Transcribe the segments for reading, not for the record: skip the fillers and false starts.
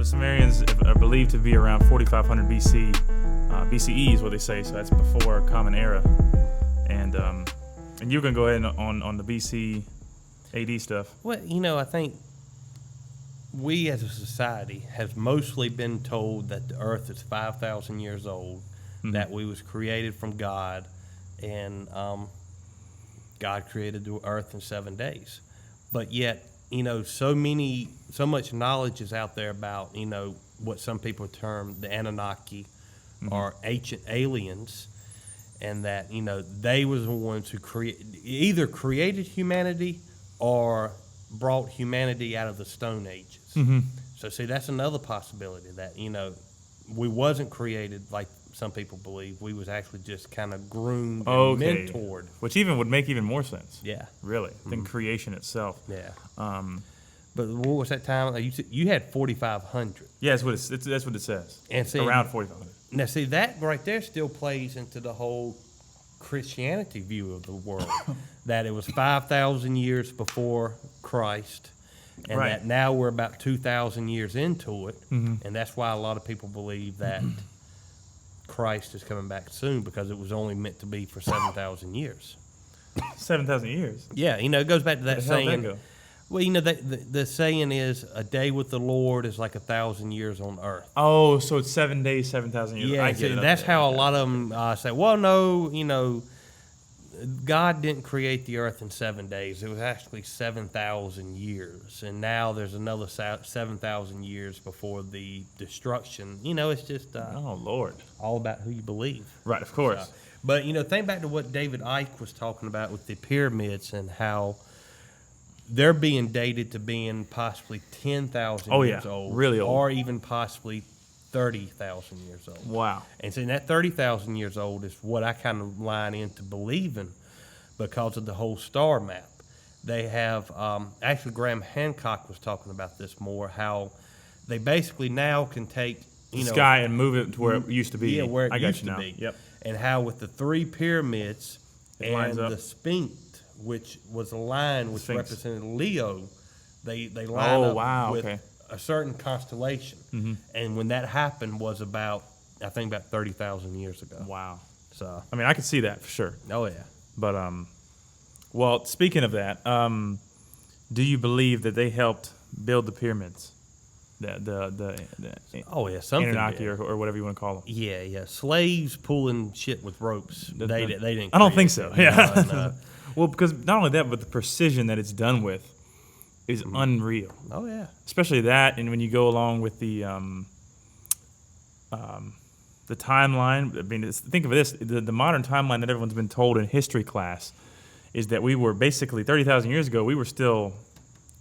Sumerians are believed to be around 4,500 BC. BCE is what they say, so that's before Common Era. And you can go ahead on the BC AD stuff. Well, I think we as a society have mostly been told that the earth is 5,000 years old, that we was created from God, and God created the earth in 7 days. But yet, so much knowledge is out there about, what some people term the Anunnaki or ancient aliens, and that, they was the ones who either created humanity or brought humanity out of the Stone Ages. So, see, that's another possibility that, we wasn't created like some people believe. We was actually just kind of groomed and mentored. Which even would make even more sense. Yeah. Really, than creation itself. Yeah. But what was that time? You had 4,500. Yeah, that's what it says. And see, around 4,500. Now, see, that right there still plays into the whole Christianity view of the world. That it was 5,000 years before Christ, and that now we're about 2,000 years into it, and that's why a lot of people believe that Christ is coming back soon, because it was only meant to be for 7,000 years. 7,000 years? Yeah, it goes back to that saying. How'd that go? Well, the saying is, a day with the Lord is like 1,000 years on earth. Oh, so it's 7 days, 7,000 years. Yeah, I get it. That's how a lot of them say, well, no, God didn't create the earth in 7 days. It was actually 7,000 years. And now there's another 7,000 years before the destruction. It's just oh, Lord. all about who you believe. Right, of course. But, think back to what David Icke was talking about with the pyramids and how they're being dated to being possibly 10,000 years old. Really old. Or even possibly 30,000 years old. Wow. And so that 30,000 years old is what I kind of line into believing because of the whole star map. They have, actually Graham Hancock was talking about this more, how they basically now can take, the sky and move it to where it used to be. Yeah, where it used to now. be. Yep. And how with the three pyramids and the Sphinx, which was a line which represented Leo, they line up with a certain constellation. And when that happened was about 30,000 years ago. Wow. So I mean, I could see that for sure. Oh yeah. But well, speaking of that, do you believe that they helped build the pyramids? The Something Anunnaki or whatever you want to call them. Yeah. Slaves pulling shit with ropes. They didn't. I don't think so. Yeah. No. Well, because not only that, but the precision that it's done with is unreal. Oh yeah. Especially that, and when you go along with the timeline. I mean, think of this: the modern timeline that everyone's been told in history class is that we were basically 30,000 years ago. We were still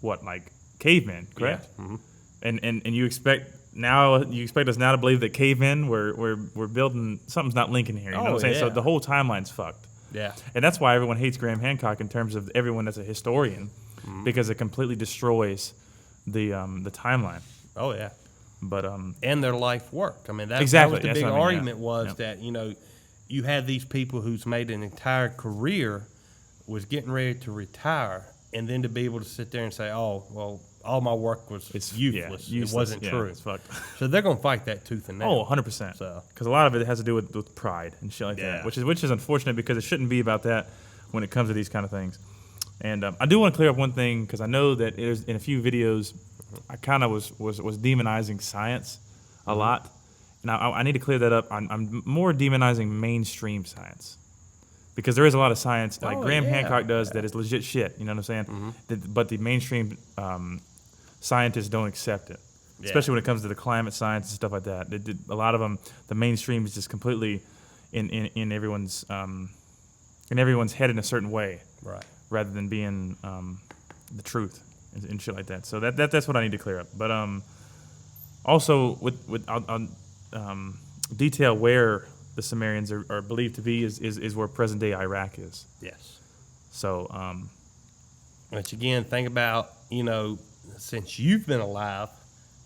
like cavemen, correct? Yeah. Mm-hmm. And you expect us now to believe that cavemen we're building something's not linking here. You know what I'm saying? Yeah. So the whole timeline's fucked. Yeah. And that's why everyone hates Graham Hancock in terms of everyone that's a historian, because it completely destroys the timeline. Oh yeah. But and their life work. I mean, that was the big argument that you had these people who's made an entire career, was getting ready to retire, and then to be able to sit there and say, oh well, all my work was useless. It wasn't true. It's fucked. So they're gonna fight that tooth and nail. Oh, 100%. So because a lot of it has to do with pride and shit like that, which is unfortunate because it shouldn't be about that when it comes to these kind of things. And I do want to clear up one thing, because I know that in a few videos I kind of was demonizing science a lot. Now I need to clear that up. I'm more demonizing mainstream science, because there is a lot of science like Graham Hancock does that is legit shit. You know what I'm saying? But the mainstream scientists don't accept it, especially when it comes to the climate science and stuff like that. A lot of them, the mainstream is just completely in everyone's head in a certain way, right, rather than being the truth and shit like that. So that's what I need to clear up. But also I'll detail where the Sumerians are believed to be is where present day Iraq is. Yes. So which again, think about, since you've been alive,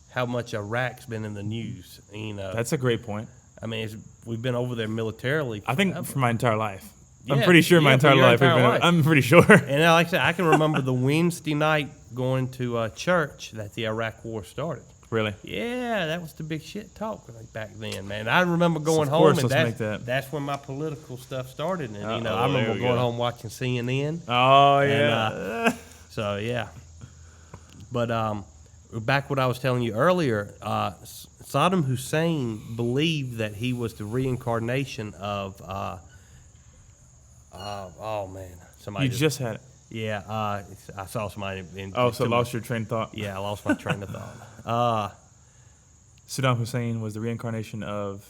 how much Iraq's been in the news. That's a great point. I mean, we've been over there militarily. I think for my entire life. Yeah, I'm pretty sure my entire life. I'm pretty sure. And like I said, I can remember the Wednesday night going to church that the Iraq War started. Really? Yeah, that was the big shit talk back then, man. I remember going of home, course, and let's make that. that's when my political stuff started. And I there remember we going go. home watching CNN. Oh And, yeah. So yeah, but back what I was telling you earlier, Saddam Hussein believed that he was the reincarnation of. Oh man, somebody. You just had it. Yeah, I saw somebody. So lost your train of thought. Yeah, I lost my train of thought. Saddam Hussein was the reincarnation of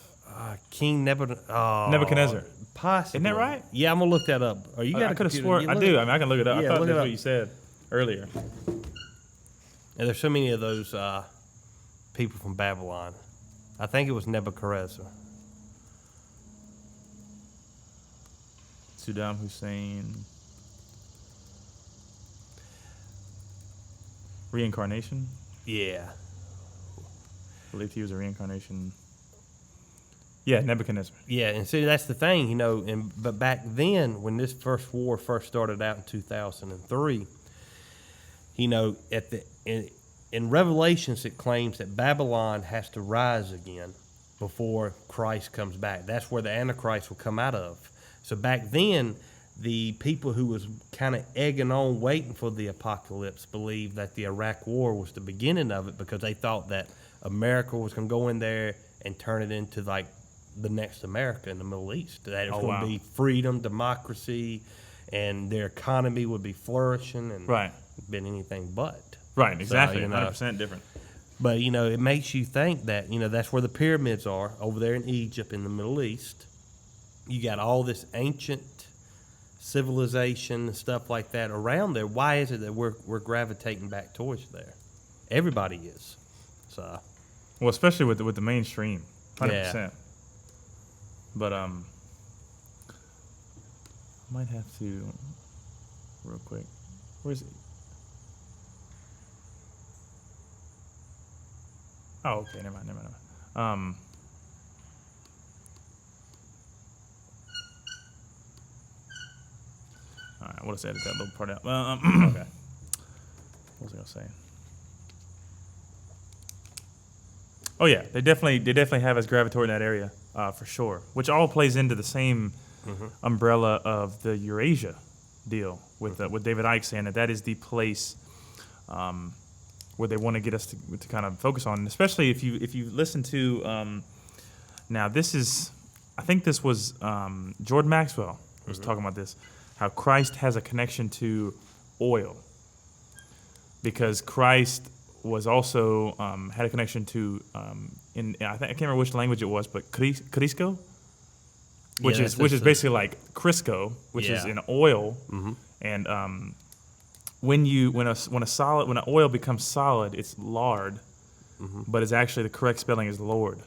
King Nebuchadnezzar. Possibly. Isn't that right? Yeah, I'm gonna look that up. Or you got? I could have swore. I do. I mean, I can look it up. Yeah, I thought look it that's up. what you said earlier. And there's so many of those people from Babylon. I think it was Nebuchadnezzar. Saddam Hussein. Reincarnation? Yeah. I believe he was a reincarnation. Yeah, Nebuchadnezzar. Yeah, and see that's the thing, but back then when this first war first started out in 2003, in Revelations it claims that Babylon has to rise again before Christ comes back. That's where the Antichrist will come out of. So back then, the people who was kind of egging on, waiting for the apocalypse, believed that the Iraq War was the beginning of it because they thought that America was going to go in there and turn it into like the next America in the Middle East. That it was going to be freedom, democracy, and their economy would be flourishing, and been anything but. Right, exactly, 100% different. But it makes you think that that's where the pyramids are over there in Egypt in the Middle East. You got all this ancient civilization and stuff like that around there. Why is it that we're gravitating back towards there? Everybody is. So, well, especially with the mainstream, 100%. Yeah. But I might have to real quick. Where's it? Oh, okay. Never mind. All right, we'll just edit that little part out. Okay. What was I gonna say? Oh yeah, they definitely have us gravitate in that area for sure, which all plays into the same umbrella of the Eurasia deal with David Icke saying that is the place where they want to get us to kind of focus on, and especially if you listen to now I think this was Jordan Maxwell was talking about this, how Christ has a connection to oil because Christ was also had a connection to I can't remember which language it was, but Crisco, which is basically like Crisco, which is in oil, and when an oil becomes solid, it's lard, but it's actually the correct spelling is Lord.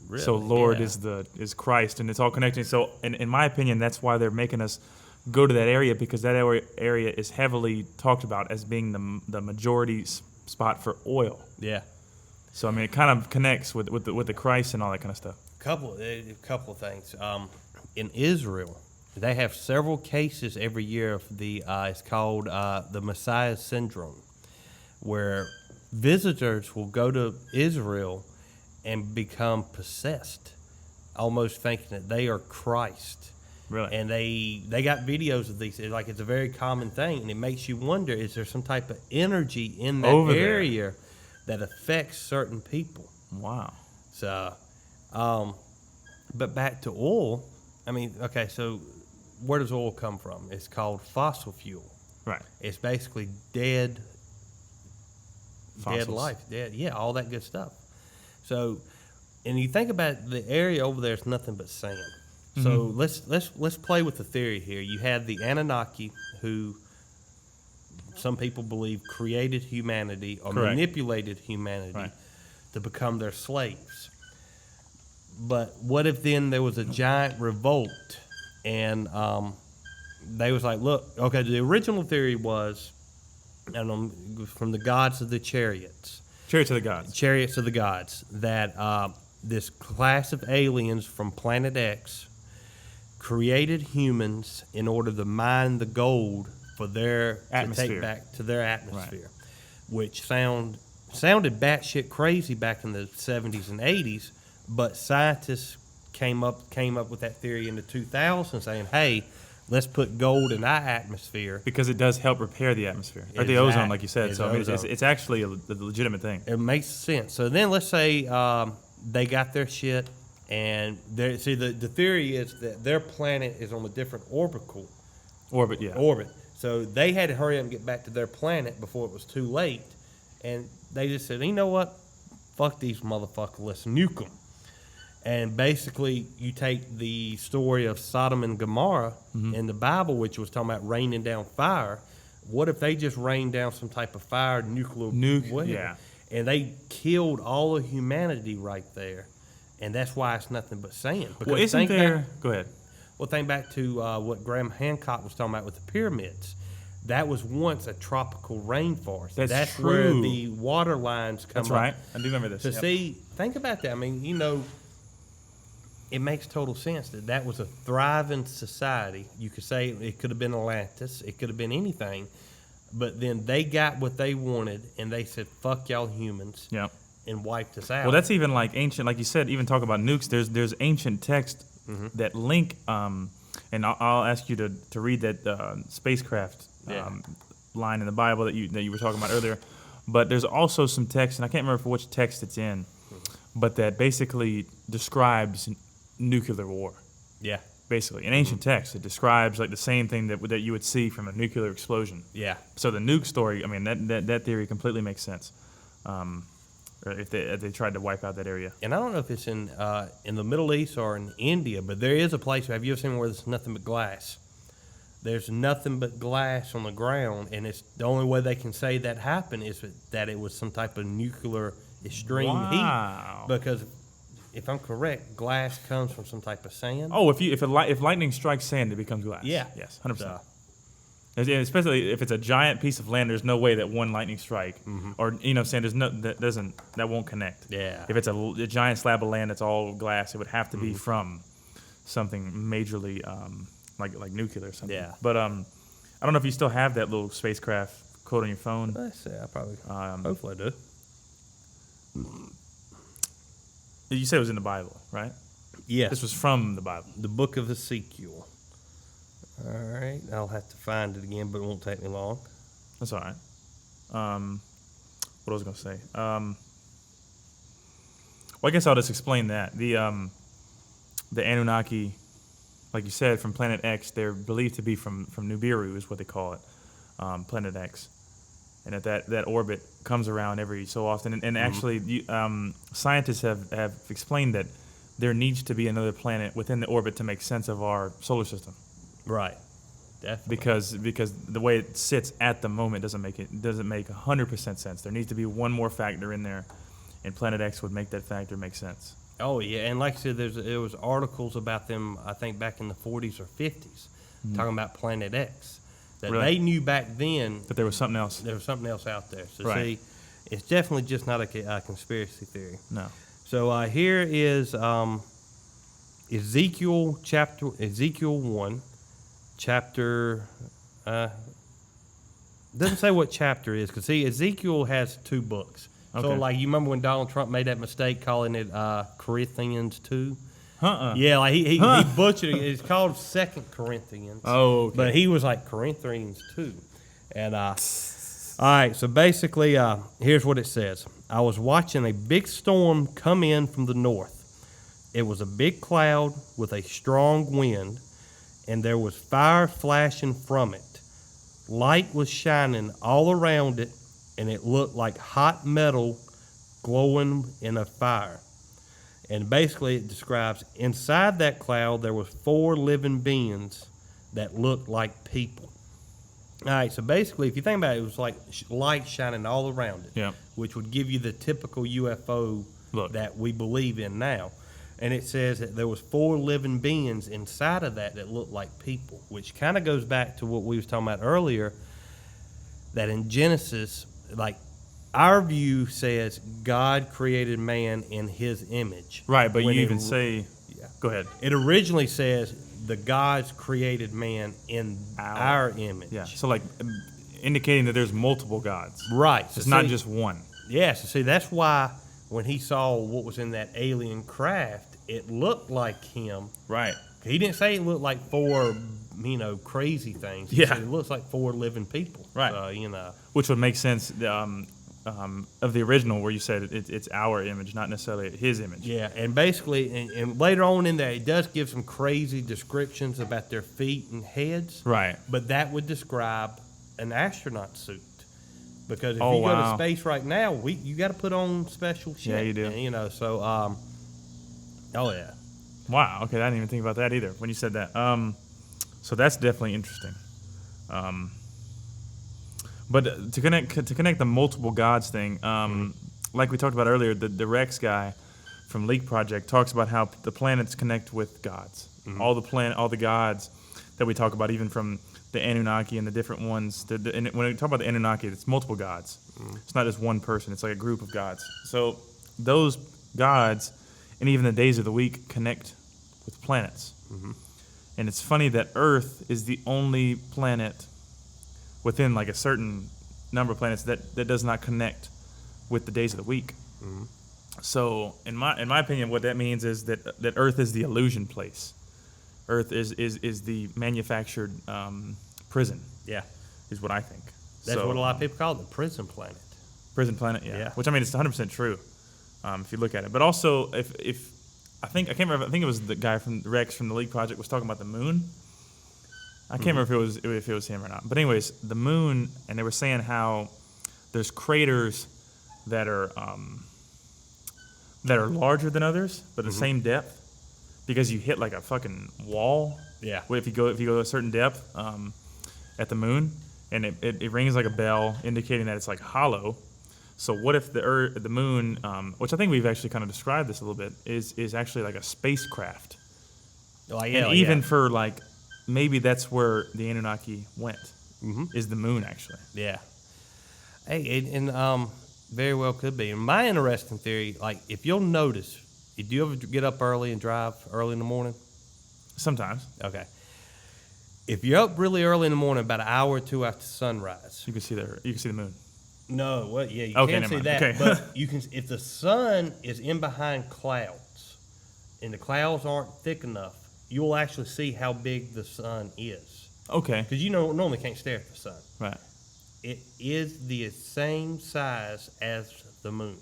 Really? So Lord is Christ, and it's all connected. So in my opinion, that's why they're making us go to that area, because that area is heavily talked about as being the majority spot for oil. Yeah. So I mean, it kind of connects with the Christ and all that kind of stuff. A couple of things. In Israel, they have several cases every year of it's called the Messiah syndrome, where visitors will go to Israel and become possessed, almost thinking that they are Christ. Really? And they got videos of these. It's a very common thing, and it makes you wonder, is there some type of energy in that area that affects certain people? Wow. So, but back to oil, I mean, okay, so where does oil come from? It's called fossil fuel. Right. It's basically dead life, all that good stuff. So, and you think about the area over there, it's nothing but sand. So let's play with the theory here. You have the Anunnaki, who some people believe created humanity or manipulated humanity to become their slaves. But what if then there was a giant revolt and they was like, look, okay, the original theory was, from the gods of the chariots. Chariots of the gods. Chariots of the gods, that this class of aliens from Planet X created humans in order to mine the gold for their atmosphere. To take back to their atmosphere, which sounds sounded batshit crazy back in the 70s and 80s, but scientists came up with that theory in the 2000s saying, hey, let's put gold in our atmosphere. Because it does help repair the atmosphere. Or the ozone, like you said. So I mean, it's actually a legitimate thing. It makes sense. So then let's say they got their shit, and the theory is that their planet is on a different orbit. So they had to hurry up and get back to their planet before it was too late. And they just said, you know what? Fuck these motherfuckers. Let's nuke them. And basically, you take the story of Sodom and Gomorrah in the Bible, which was talking about raining down fire. What if they just rained down some type of fire, nuke, yeah. And they killed all of humanity right there. And that's why it's nothing but sand. Well, isn't there... Go ahead. Well, think back to what Graham Hancock was talking about with the pyramids. That was once a tropical rainforest. That's true. where the water lines come up. That's right. I do remember this. So see, think about that. I mean, it makes total sense that was a thriving society. You could say it could have been Atlantis. It could have been anything. But then they got what they wanted, and they said, fuck y'all humans, and wiped us out. Well, that's even like ancient, like you said, even talk about nukes. There's ancient texts that link, and I'll ask you to read that spacecraft line in the Bible that you were talking about earlier. But there's also some text, and I can't remember for which text it's in, but that basically describes nuclear war. Yeah. Basically, in ancient texts, it describes like the same thing that you would see from a nuclear explosion. Yeah. So the nuke story, I mean, that theory completely makes sense. If they tried to wipe out that area. And I don't know if it's in the Middle East or in India, but there is a place. Have you ever seen where there's nothing but glass? There's nothing but glass on the ground, and it's the only way they can say that happened is that it was some type of nuclear extreme heat. Because if I'm correct, glass comes from some type of sand. Oh, if lightning strikes sand, it becomes glass. Yeah. Yes, 100%. Especially if it's a giant piece of land, there's no way that one lightning strike, or saying that won't connect. Yeah. If it's a giant slab of land that's all glass, it would have to be from something majorly like nuclear or something. Yeah. But I don't know if you still have that little spacecraft quote on your phone. Let's see. I probably. Hopefully, I do. You said it was in the Bible, right? Yes. This was from the Bible. The book of Ezekiel. All right. I'll have to find it again, but it won't take me long. That's all right. What was I going to say? Well, I guess I'll just explain that. The Anunnaki, like you said, from Planet X, they're believed to be from Nibiru is what they call it, Planet X. And that orbit comes around every so often. And actually, scientists have explained that there needs to be another planet within the orbit to make sense of our solar system. Right. Definitely. Because the way it sits at the moment doesn't make 100% sense. There needs to be one more factor in there, and Planet X would make that factor make sense. Oh yeah, and like I said, there was articles about them. I think back in the 40s or 50s, talking about Planet X. That Really? They knew back then That there was something else. there was something else out there. So Right. see, it's definitely just not a conspiracy theory. No. So here is Ezekiel 1, chapter. Doesn't say what chapter it is, because see, Ezekiel has 2 books. So Okay. like you remember when Donald Trump made that mistake calling it Corinthians 2. Yeah, like he butchered it. It's called 2 Corinthians. Oh, okay. But he was like Corinthians 2. And all right, so basically, here's what it says. I was watching a big storm come in from the north. It was a big cloud with a strong wind, and there was fire flashing from it. Light was shining all around it, and it looked like hot metal glowing in a fire. And basically it describes inside that cloud there was 4 living beings that looked like people. All right, so basically if you think about it, it was like light shining all around it, Yeah. which would give you the typical UFO Look. that we believe in now. And it says that there was 4 living beings inside of that looked like people, which kind of goes back to what we was talking about earlier, that in Genesis, like our view says God created man in his image. Right, but When you it even r- say, go ahead. It originally says the gods created man in our image. Yeah, so like indicating that there's multiple gods. Right. It's not just one. Yeah, so see, that's why when he saw what was in that alien craft, it looked like him. Right. He didn't say it looked like 4, crazy things. He said it looks like 4 living people. Right. So, which would make sense of the original where you said it's our image, not necessarily his image. Yeah, and basically, and later on in there, it does give some crazy descriptions about their feet and heads. Right. But that would describe an astronaut suit. Because if Oh, you go wow. to space right now, you got to put on special shit. Yeah, you do. And, so, oh yeah. Wow. Okay, I didn't even think about that either when you said that. So that's definitely interesting. But to connect the multiple gods thing, like we talked about earlier, the Rex guy from Leak Project talks about how the planets connect with gods. All the gods that we talk about, even from the Anunnaki and the different ones. And when we talk about the Anunnaki, it's multiple gods. It's not just one person. It's like a group of gods. So those gods and even the days of the week connect with planets. And it's funny that Earth is the only planet within like a certain number of planets that does not connect with the days of the week. So in my opinion, what that means is that Earth is the illusion place. Earth is the manufactured prison. Yeah. Is what I think. That's what a lot of people call it, the prison planet. Prison planet, yeah. Which I mean, it's 100% true if you look at it. But also, if I can't remember. I think it was the guy from Rex from the League Project was talking about the moon. I can't remember if it was him or not. But anyways, the moon, and they were saying how there's craters that are larger than others, but the same depth, because you hit like a fucking wall. Yeah. If you go to a certain depth at the moon, and it rings like a bell, indicating that it's like hollow. So what if the moon, which I think we've actually kind of described this a little bit, is actually like a spacecraft. And even for like, maybe that's where the Anunnaki went, is the moon actually. Yeah. Hey, and very well could be. And my interesting theory, like if you'll notice, do you ever get up early and drive early in the morning? Sometimes. Okay. If you're up really early in the morning, about an hour or two after sunrise, You can see the moon. No, well, yeah, you Okay, can never see mind. that, Okay. but you can if the sun is in behind clouds, and the clouds aren't thick enough, you'll actually see how big the sun is. Okay. Because you normally can't stare at the sun. Right. It is the same size as the moon.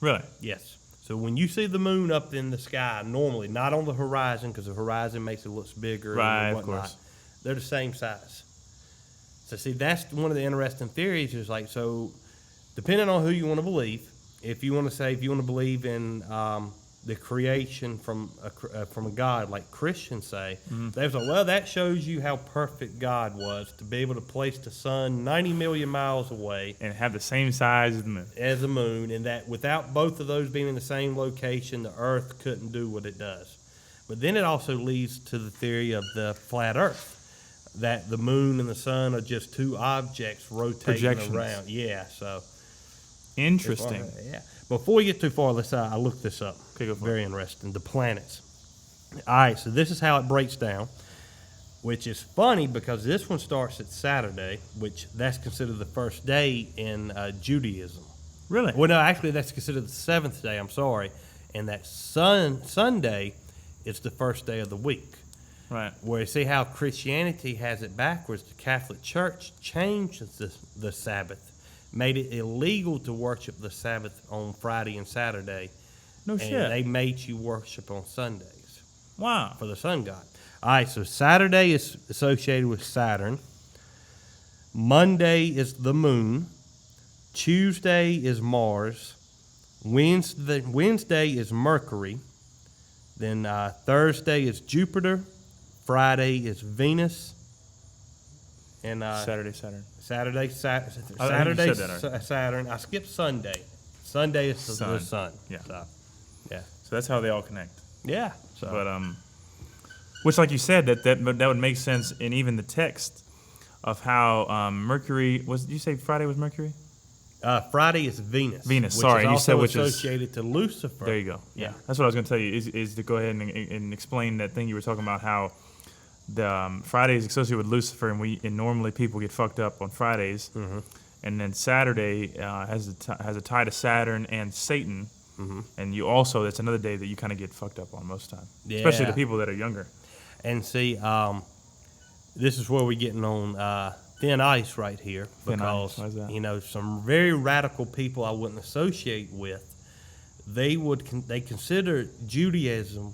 Really? Yes. So when you see the moon up in the sky, normally not on the horizon, because the horizon makes it look bigger. Right, and of whatnot, course. they're the same size. So see, that's one of the interesting theories. Is like, so depending on who you want to believe, if you want to believe in the creation from a God, like Christians say, they say, well, that shows you how perfect God was to be able to place the sun 90 million miles away And have the same size as the moon. and that without both of those being in the same location, the Earth couldn't do what it does. But then it also leads to the theory of the flat Earth, that the moon and the sun are just two objects rotating Projections. around. Yeah, so Interesting. yeah. Before we get too far, let's I looked this up. Okay, go for Very interesting. The planets. All right, so this is how it breaks down, which is funny because this one starts at Saturday, which that's considered the first day in Judaism. Really? Well, no, actually, that's considered the seventh day. I'm sorry, and that Sunday is the first day of the week. Right. Where you see how Christianity has it backwards. The Catholic Church changed the Sabbath, made it illegal to worship the Sabbath on Friday and Saturday. No and shit. they made you worship on Sundays Wow. for the sun god. All right, so Saturday is associated with Saturn. Monday is the moon. Tuesday is Mars. Wednesday is Mercury. Then Thursday is Jupiter. Friday is Venus. And Saturday, Saturn. Saturday, I think you said that already. Saturn. I skipped Sunday. Sunday is the Sun. sun. Yeah. So, yeah. So that's how they all connect. Yeah. So. But which, like you said, that would make sense in even the text of how Mercury was. Did you say Friday was Mercury? Friday is Venus. Venus, which sorry, is you also said which is- associated to Lucifer. There you go. Yeah, that's what I was going to tell you. Is to go ahead and explain that thing you were talking about, how the Friday is associated with Lucifer, and normally people get fucked up on Fridays, and then Saturday has a tie to Saturn and Satan. And you also, that's another day that you kind of get fucked up on most of the time, especially the people that are younger. And see, this is where we're getting on thin ice right here, because some very radical people I wouldn't associate with, they consider Judaism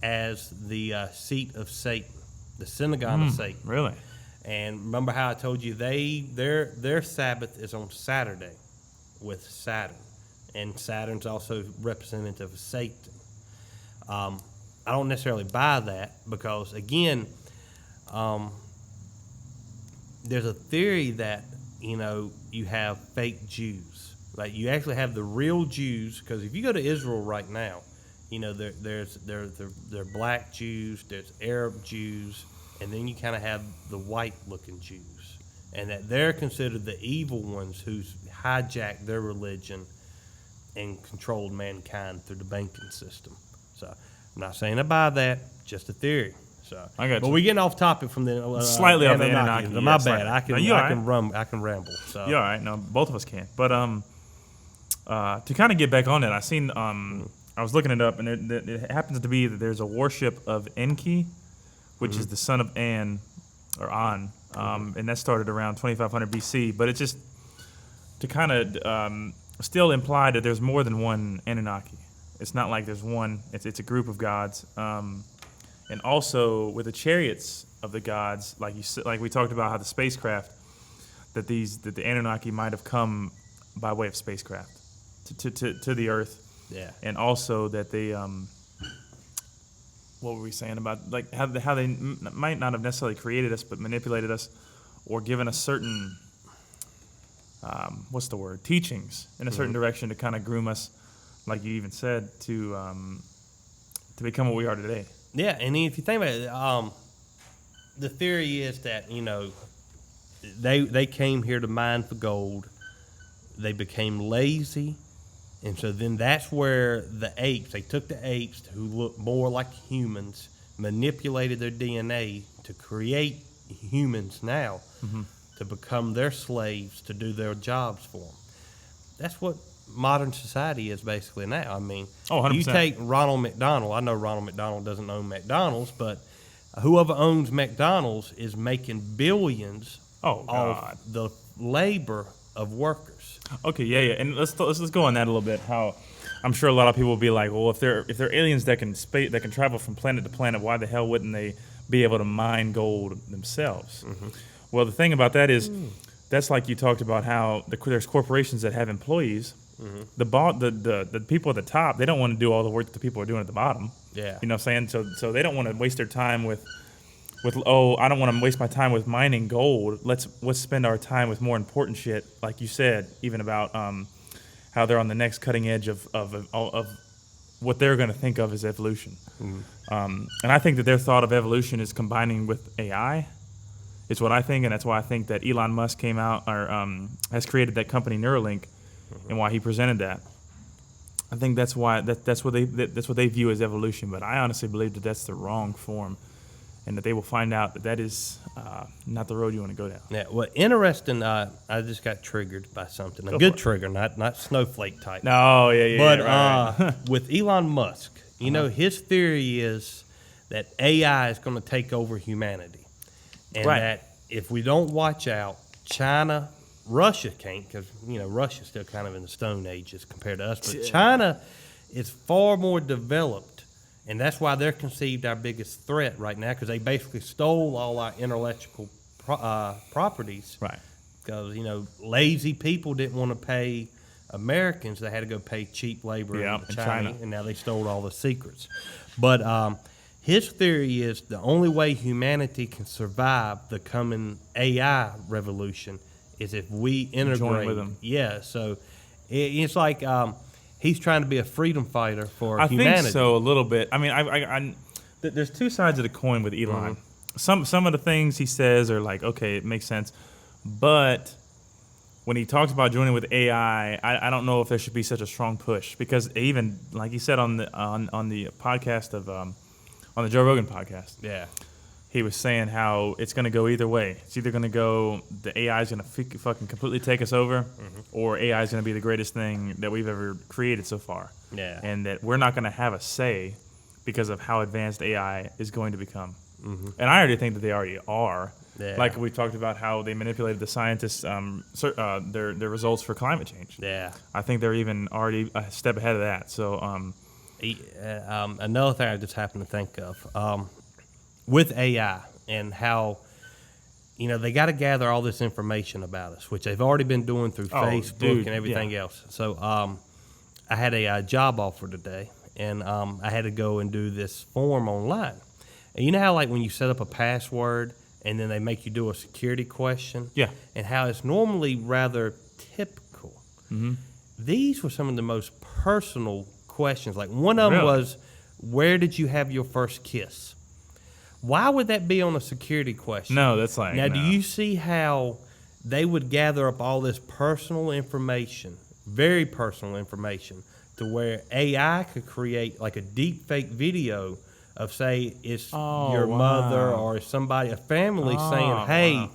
as the seat of Satan, the synagogue of Satan. Really? And remember how I told you their Sabbath is on Saturday with Saturn. And Saturn's also representative of Satan. I don't necessarily buy that because, again, there's a theory that, you have fake Jews. Like, you actually have the real Jews, because if you go to Israel right now, there are black Jews, there's Arab Jews, and then you kind of have the white-looking Jews. And that they're considered the evil ones who's hijacked their religion and controlled mankind through the banking system. So I'm not saying I buy that, just a theory. So, I got you. But we're getting off topic from the slightly off the Anunnaki. My bad. I can ramble. So you're all right. No, both of us can. But to kind of get back on that, I seen I was looking it up, and it happens to be that there's a worship of Enki, which is the son of An, and that started around 2500 BC. But it's just to kind of still imply that there's more than one Anunnaki. It's not like there's one. It's a group of gods. And also with the chariots of the gods, like we talked about how the spacecraft, that the Anunnaki might have come by way of spacecraft to the Earth. Yeah. And also that they what were we saying about like how they might not have necessarily created us, but manipulated us, or given us certain teachings in a certain direction to kind of groom us, like you even said, to become what we are today. Yeah, and if you think about it, the theory is that they came here to mine for gold. They became lazy, and so then that's where they took the apes who looked more like humans, manipulated their DNA to create humans now, to become their slaves, to do their jobs for them. That's what modern society is basically now. I mean, 100%. You take Ronald McDonald. I know Ronald McDonald doesn't own McDonald's, but whoever owns McDonald's is making billions off the labor of workers. Okay, yeah, and let's go on that a little bit. How I'm sure a lot of people will be like, well, if they're aliens that can travel from planet to planet, why the hell wouldn't they be able to mine gold themselves? Well, the thing about that is, that's like you talked about how there's corporations that have employees. The people at the top, they don't want to do all the work that the people are doing at the bottom. Yeah. You know what I'm saying? So they don't want to waste their time with I don't want to waste my time with mining gold. Let's spend our time with more important shit, like you said, even about how they're on the next cutting edge of what they're going to think of as evolution. And I think that their thought of evolution is combining with AI. It's what I think, and that's why I think that Elon Musk came out or has created that company Neuralink, and why he presented that. I think that's why that's what they view as evolution. But I honestly believe that that's the wrong form, and that they will find out that is not the road you want to go down. Yeah. Well, interesting. I just got triggered by something. A good trigger, not snowflake type. No, yeah. But right. With Elon Musk, his theory is that AI is going to take over humanity, and that if we don't watch out, Russia can't, because Russia's still kind of in the Stone Ages compared to us. But China is far more developed, and that's why they're conceived our biggest threat right now, because they basically stole all our intellectual properties. Right. Because lazy people didn't want to pay Americans; they had to go pay cheap labor in China, and now they stole all the secrets. But his theory is the only way humanity can survive the coming AI revolution is if we integrate. Join with them. Yeah, so it's like he's trying to be a freedom fighter for humanity. I think so, a little bit. I mean, there's two sides of the coin with Elon. Some of the things he says are like, okay, it makes sense, but when he talks about joining with AI, I don't know if there should be such a strong push, because even like he said on the podcast of on the Joe Rogan podcast, he was saying how it's going to go either way. It's either going to go, the AI is going to fucking completely take us over, or AI is going to be the greatest thing that we've ever created so far. Yeah. And that we're not going to have a say because of how advanced AI is going to become. And I already think that they already are. Yeah. Like we talked about how they manipulated the scientists, their results for climate change. Yeah. I think they're even already a step ahead of that. So, another thing I just happened to think of, with AI and how, they got to gather all this information about us, which they've already been doing through Facebook and everything else. So I had a job offer today, and I had to go and do this form online. And you know how, like, when you set up a password and then they make you do a security question? Yeah. And how it's normally rather typical. These were some of the most personal questions. Like, one of them was, where did you have your first kiss? Why would that be on a security question? No, that's like... Now, no. do you see how they would gather up all this personal information, very personal information, to where AI could create like a deep fake video of, say, it's your mother or somebody, a family saying, hey,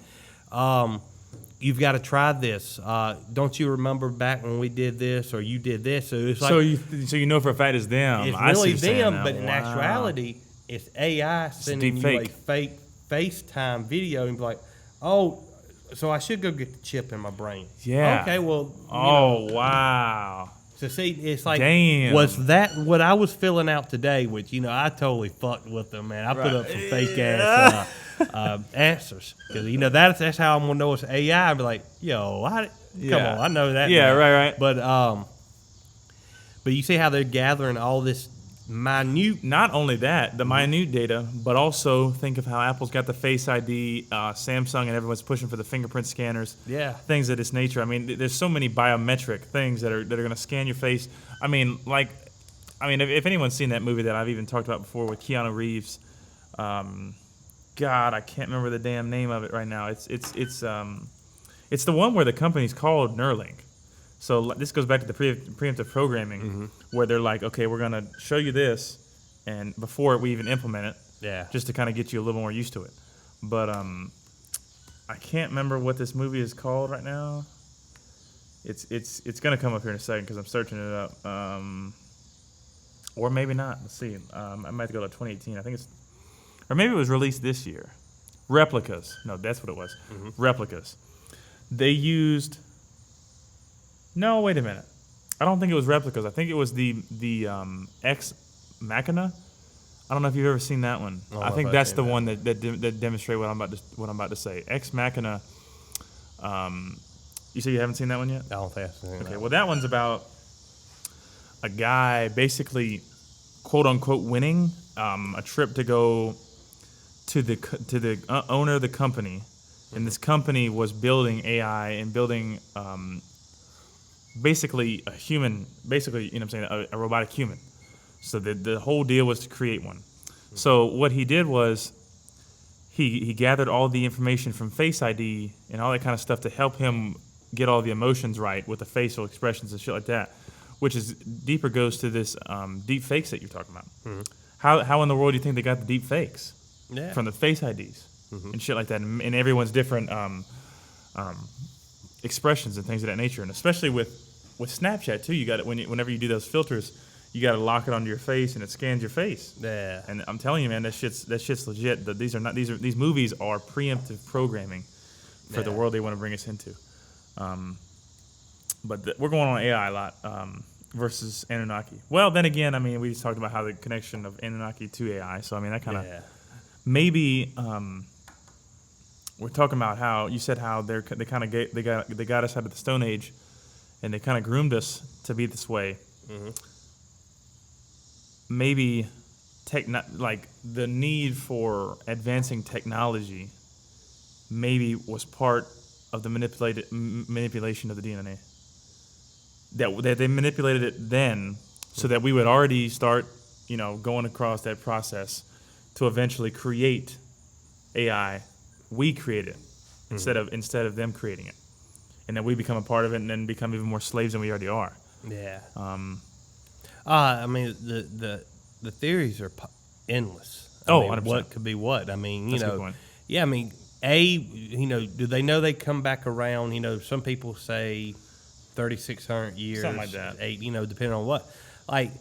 you've got to try this. Don't you remember back when we did this or you did this? So it's like... So you know for a fact it's them. It's I see really you saying them, that. but in actuality, it's AI sending you a fake FaceTime video and be like, oh, so I should go get the chip in my brain. Yeah. Okay, well, wow. So see, it's like, damn. Was that what I was filling out today? Which I totally fucked with them, man. I put up some fake ass answers because that's how I'm gonna know it's AI. I'd be like, yo, come on, I know that. Yeah, now. right. But you see how they're gathering all this minute. Not only that, the minute data, but also think of how Apple's got the Face ID, Samsung and everyone's pushing for the fingerprint scanners. Yeah. Things of this nature. I mean, there's so many biometric things that are going to scan your face. I mean, if anyone's seen that movie that I've even talked about before with Keanu Reeves, God, I can't remember the damn name of it right now. It's the one where the company's called Neuralink. So this goes back to the preemptive programming, where they're like, okay, we're going to show you this, and before we even implement it, just to kind of get you a little more used to it. But I can't remember what this movie is called right now. It's going to come up here in a second because I'm searching it up. Or maybe not. Let's see. I might have to go to 2018. I think it's, or maybe it was released this year. Replicas. No, that's what it was. Replicas. They used. No, wait a minute. I don't think it was Replicas. I think it was the Ex Machina. I don't know if you've ever seen that one. I think that's the one that demonstrates what I'm about to say. Ex Machina. You say you haven't seen that one yet? I don't think I've seen that. Okay, well that one's about a guy basically, quote unquote, winning a trip to go to the owner of the company, and this company was building AI and building. Basically a human, a robotic human. So the whole deal was to create one. So what he did was he gathered all the information from Face ID and all that kind of stuff to help him get all the emotions right with the facial expressions and shit like that, which is deeper goes to this deep fakes that you're talking about. How in the world do you think they got the deep fakes? From the Face IDs and shit like that, and everyone's different expressions and things of that nature, and especially with Snapchat too. You got it whenever you do those filters, you got to lock it onto your face and it scans your face. Yeah. And I'm telling you, man, that shit's legit. These movies are preemptive programming for the world they want to bring us into. But we're going on AI a lot versus Anunnaki. Well, then again, I mean, we just talked about how the connection of Anunnaki to AI. So I mean, that kind of maybe. We're talking about how you said how they got us out of the Stone Age, and they kind of groomed us to be this way. Maybe like the need for advancing technology maybe was part of the manipulation of the DNA. That they manipulated it then so that we would already start, going across that process to eventually create AI. We create it instead of them creating it, and then we become a part of it, and then become even more slaves than we already are. Yeah. I mean, the theories are endless. Oh, mean, 100%. what could be what? I mean, That's a good point. yeah, I mean, do they know they come back around? Some people say 3,600 years, Something like that. Depending on what. Like,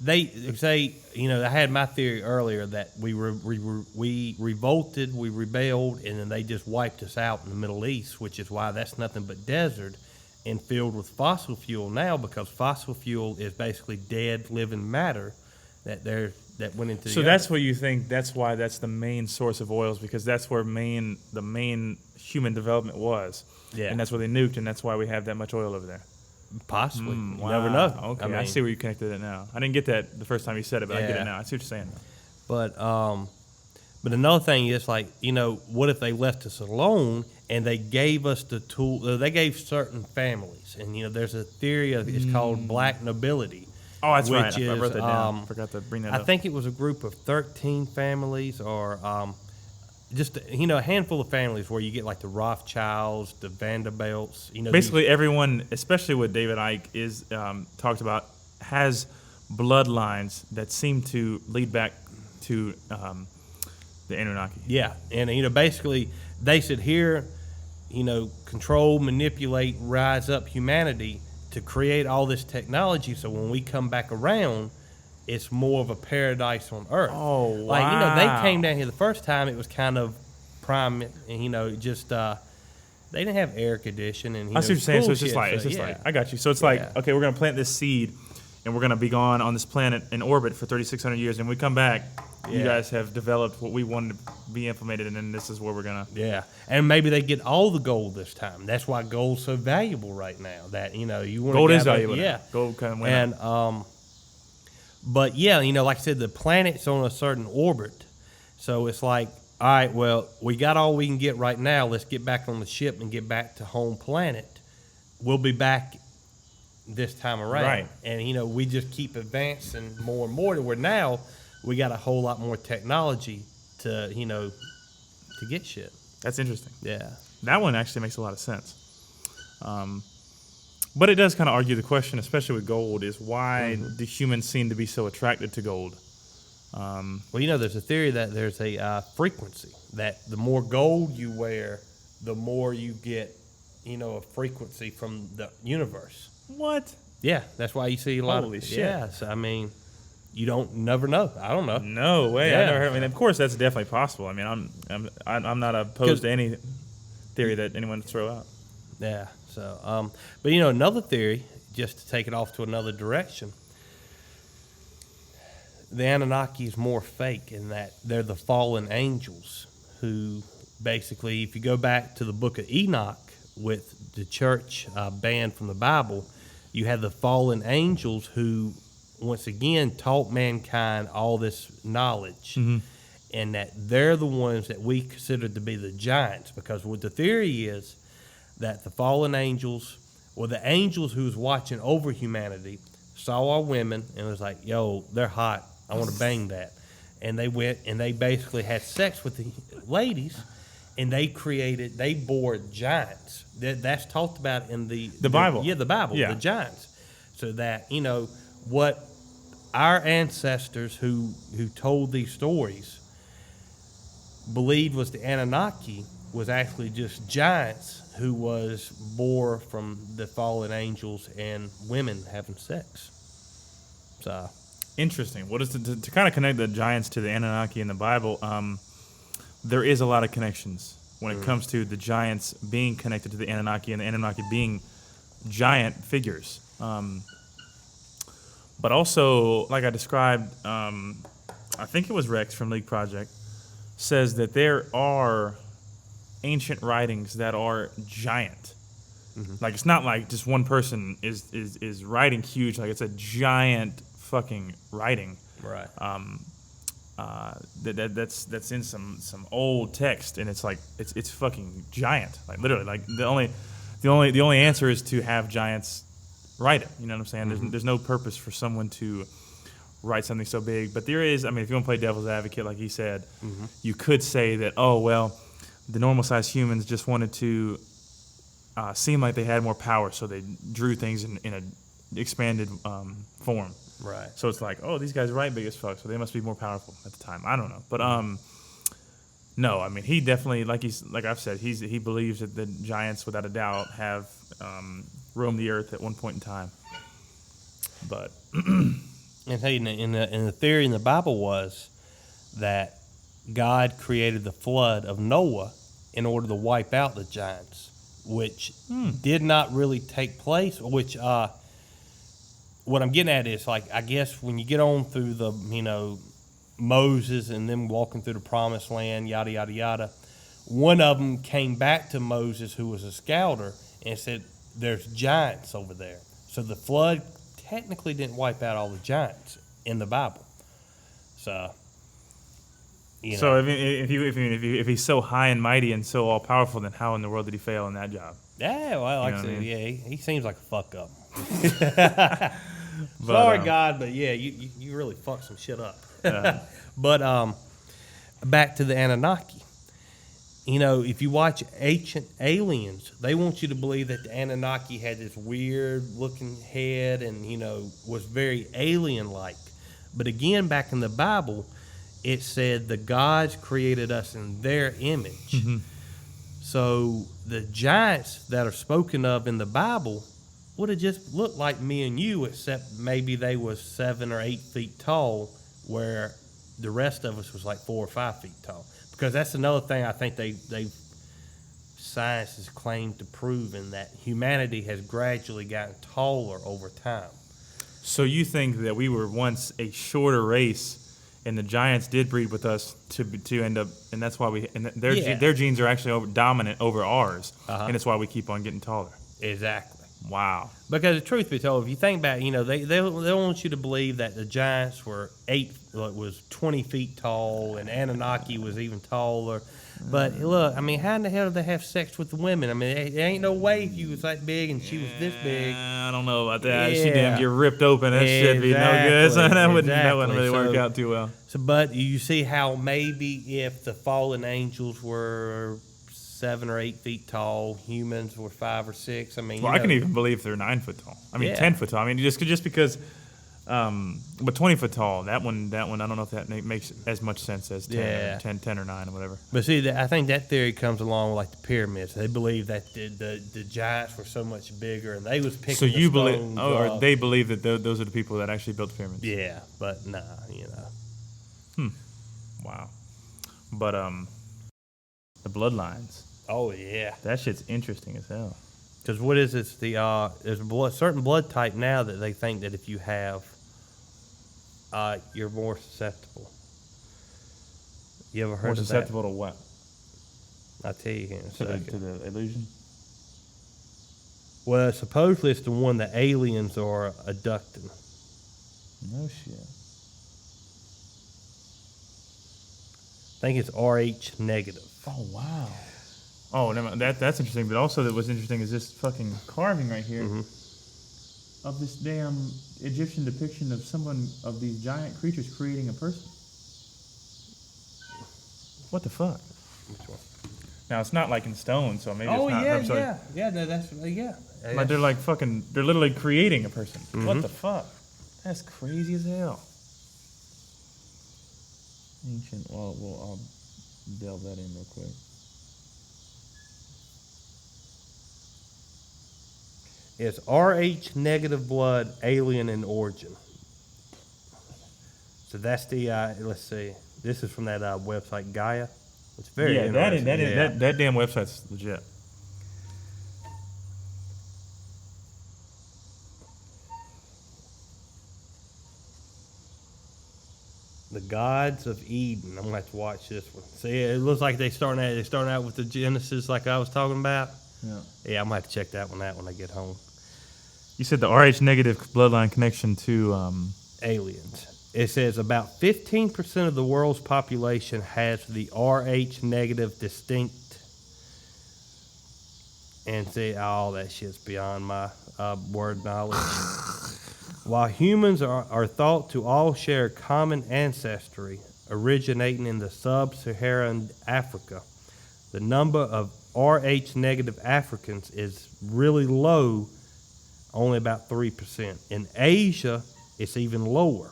they say, I had my theory earlier that we revolted, we rebelled, and then they just wiped us out in the Middle East, which is why that's nothing but desert and filled with fossil fuel now, because fossil fuel is basically dead living matter that went into the So earth. that's what you think. That's why that's the main source of oils, because that's where the main human development was. Yeah. And that's where they nuked, and that's why we have that much oil over there. Possibly. You Wow. never know. Okay, I see where you connected it now. I didn't get that the first time you said it, but I get Yeah. it now. I see what you're saying. But another thing is, like, what if they left us alone and they gave us the tool? They gave certain families, and there's a theory of it's called black nobility. Oh, that's which right. I is, wrote that down. Forgot to bring that I up. think it was a group of 13 families, or just a handful of families where you get like the Rothschilds, the Vanderbilts. Basically, everyone, especially what David Icke is talked about, has bloodlines that seem to lead back to the Anunnaki. Yeah, and basically they said here, control, manipulate, rise up humanity to create all this technology. So when we come back around, it's more of a paradise on Earth. Oh, wow. Like they came down here the first time. It was kind of prime, and just they didn't have air conditioning. And I see what you're saying. So it's just bullshit, like, I got you. So it's like, okay, we're gonna plant this seed, and we're gonna be gone on this planet in orbit for 3,600 years, and we come back. You Yeah. guys have developed what we wanted to be implemented, and then this is where we're gonna. Yeah, and maybe they get all the gold this time. That's why gold's so valuable right now. That you want Gold is valuable. Yeah, now. Gold kind of went up. and but yeah, like I said, the planet's on a certain orbit, so it's like, all right, well, we got all we can get right now. Let's get back on the ship and get back to home planet. We'll be back this time around, Right. And we just keep advancing more and more to where now we got a whole lot more technology to to get shit. That's interesting. Yeah. That one actually makes a lot of sense. But it does kind of argue the question, especially with gold, is why do humans seem to be so attracted to gold? Well, there's a theory that there's a frequency, that the more gold you wear, the more you get, a frequency from the universe. What? Yeah, that's why you see a lot Holy of shit. Yeah, so, I mean, you don't never know. I don't know. No way. I Yeah. never heard. I mean, of course, that's definitely possible. I mean, I'm not opposed to any theory that anyone would throw out. Yeah. So, but another theory, just to take it off to another direction, the Anunnaki is more fake in that they're the fallen angels who basically, if you go back to the book of Enoch with the church banned from the Bible, you have the fallen angels who, once again, taught mankind all this knowledge. And that they're the ones that we consider to be the giants, because what the theory is that the fallen angels, or the angels who was watching over humanity, saw our women and was like, yo, they're hot. I want to bang that. And they went and they basically had sex with the ladies, and they bore giants. That's talked about in the Bible. Yeah, the Bible, Yeah. the giants. So that, what our ancestors who told these stories believed was the Anunnaki was actually just giants who was bore from the fallen angels and women having sex. So Interesting. What is to kind of connect the giants to the Anunnaki in the Bible? There is a lot of connections when it comes to the giants being connected to the Anunnaki and the Anunnaki being giant figures. But also, like I described, I think it was Rex from League Project, says that there are ancient writings that are giant. Like, it's not like just one person is writing huge. Like, it's a giant fucking writing. right. That's in some old text, and it's like it's fucking giant. Like, literally, like the only answer is to have giants write it. You know what I'm saying? There's no purpose for someone to write something so big. But there is. I mean, if you want to play devil's advocate, like he said, you could say that, oh well, the normal sized humans just wanted to seem like they had more power, so they drew things in a expanded form. Right. So it's like, oh, these guys are right big as fuck, so they must be more powerful at the time. I don't know. But no, I mean, he definitely, like I've said, he believes that the giants, without a doubt, have roamed the earth at one point in time. But and hey, in the theory in the Bible was that God created the flood of Noah in order to wipe out the giants, which did not really take place. Which what I'm getting at is, like, I guess when you get on through the, Moses and them walking through the promised land, yada yada yada, one of them came back to Moses, who was a scouter, and said, "There's giants over there." So the flood technically didn't wipe out all the giants in the Bible. So. So if he's so high and mighty and so all powerful, then how in the world did he fail in that job? Yeah, well, like I said, he seems like a fuck up. But, sorry, God, but yeah, you really fucked some shit up. But back to the Anunnaki. If you watch Ancient Aliens, they want you to believe that the Anunnaki had this weird looking head and was very alien-like. But again, back in the Bible, it said the gods created us in their image. Mm-hmm. So the giants that are spoken of in the Bible would have just looked like me and you, except maybe they was 7 or 8 feet tall, where the rest of us was like 4 or 5 feet tall. Because that's another thing I think science has claimed to prove, in that humanity has gradually gotten taller over time. So you think that we were once a shorter race, and the giants did breed with us to end up, and that's why their genes are actually dominant over ours, and it's why we keep on getting taller. Exactly. Wow. Because the truth be told, if you think back, they want you to believe that the giants were 20 feet tall, and Anunnaki was even taller. But look, I mean, how in the hell did they have sex with the women? I mean, there ain't no way if you was that big and she was this big. I don't know about that. Yeah. She damn get ripped open. That should be no good. So that wouldn't really work out too well. So, but you see how maybe if the fallen angels were 7 or 8 feet tall, humans were 5 or 6. I mean, I can even believe they're 9 foot tall. I mean, 10 foot tall. I mean, just because. But 20 foot tall, that one, I don't know if that makes as much sense as 10 or 9 or whatever. But see, I think that theory comes along with like the pyramids. They believe that the giants were so much bigger, and they was picking. So you believe, or they believe that those are the people that actually built the pyramids. Yeah, but nah, Wow. But the bloodlines. Oh yeah, that shit's interesting as hell. Because what is it? There's a certain blood type now that they think that if you have, you're more susceptible. You ever heard of that? More susceptible to what? I'll tell you here in a second. To the illusion? Well, supposedly it's the one that aliens are abducting. No shit. I think it's RH negative. Oh, wow. Oh, that's interesting. But also, what's interesting is this fucking carving right here of this damn Egyptian depiction of these giant creatures creating a person. What the fuck? Which one? Now it's not like in stone, so maybe. Oh it's not, yeah. But they're like they're literally creating a person. Mm-hmm. What the fuck? That's crazy as hell. Ancient. Well, I'll delve that in real quick. It's RH negative blood, alien in origin. So that's the, let's see. This is from that website, Gaia. It's very interesting. That damn website's legit. The Gods of Eden. I'm going to have to watch this one. See, it looks like they're starting out with the Genesis like I was talking about. Yeah, I'm going to have to check that one out when I get home. You said the RH negative bloodline connection to aliens. It says about 15% of the world's population has the RH negative distinct. And see, all that shit's beyond my word knowledge. While humans are thought to all share common ancestry originating in the sub-Saharan Africa, the number of RH negative Africans is really low, only about 3%. In Asia, it's even lower.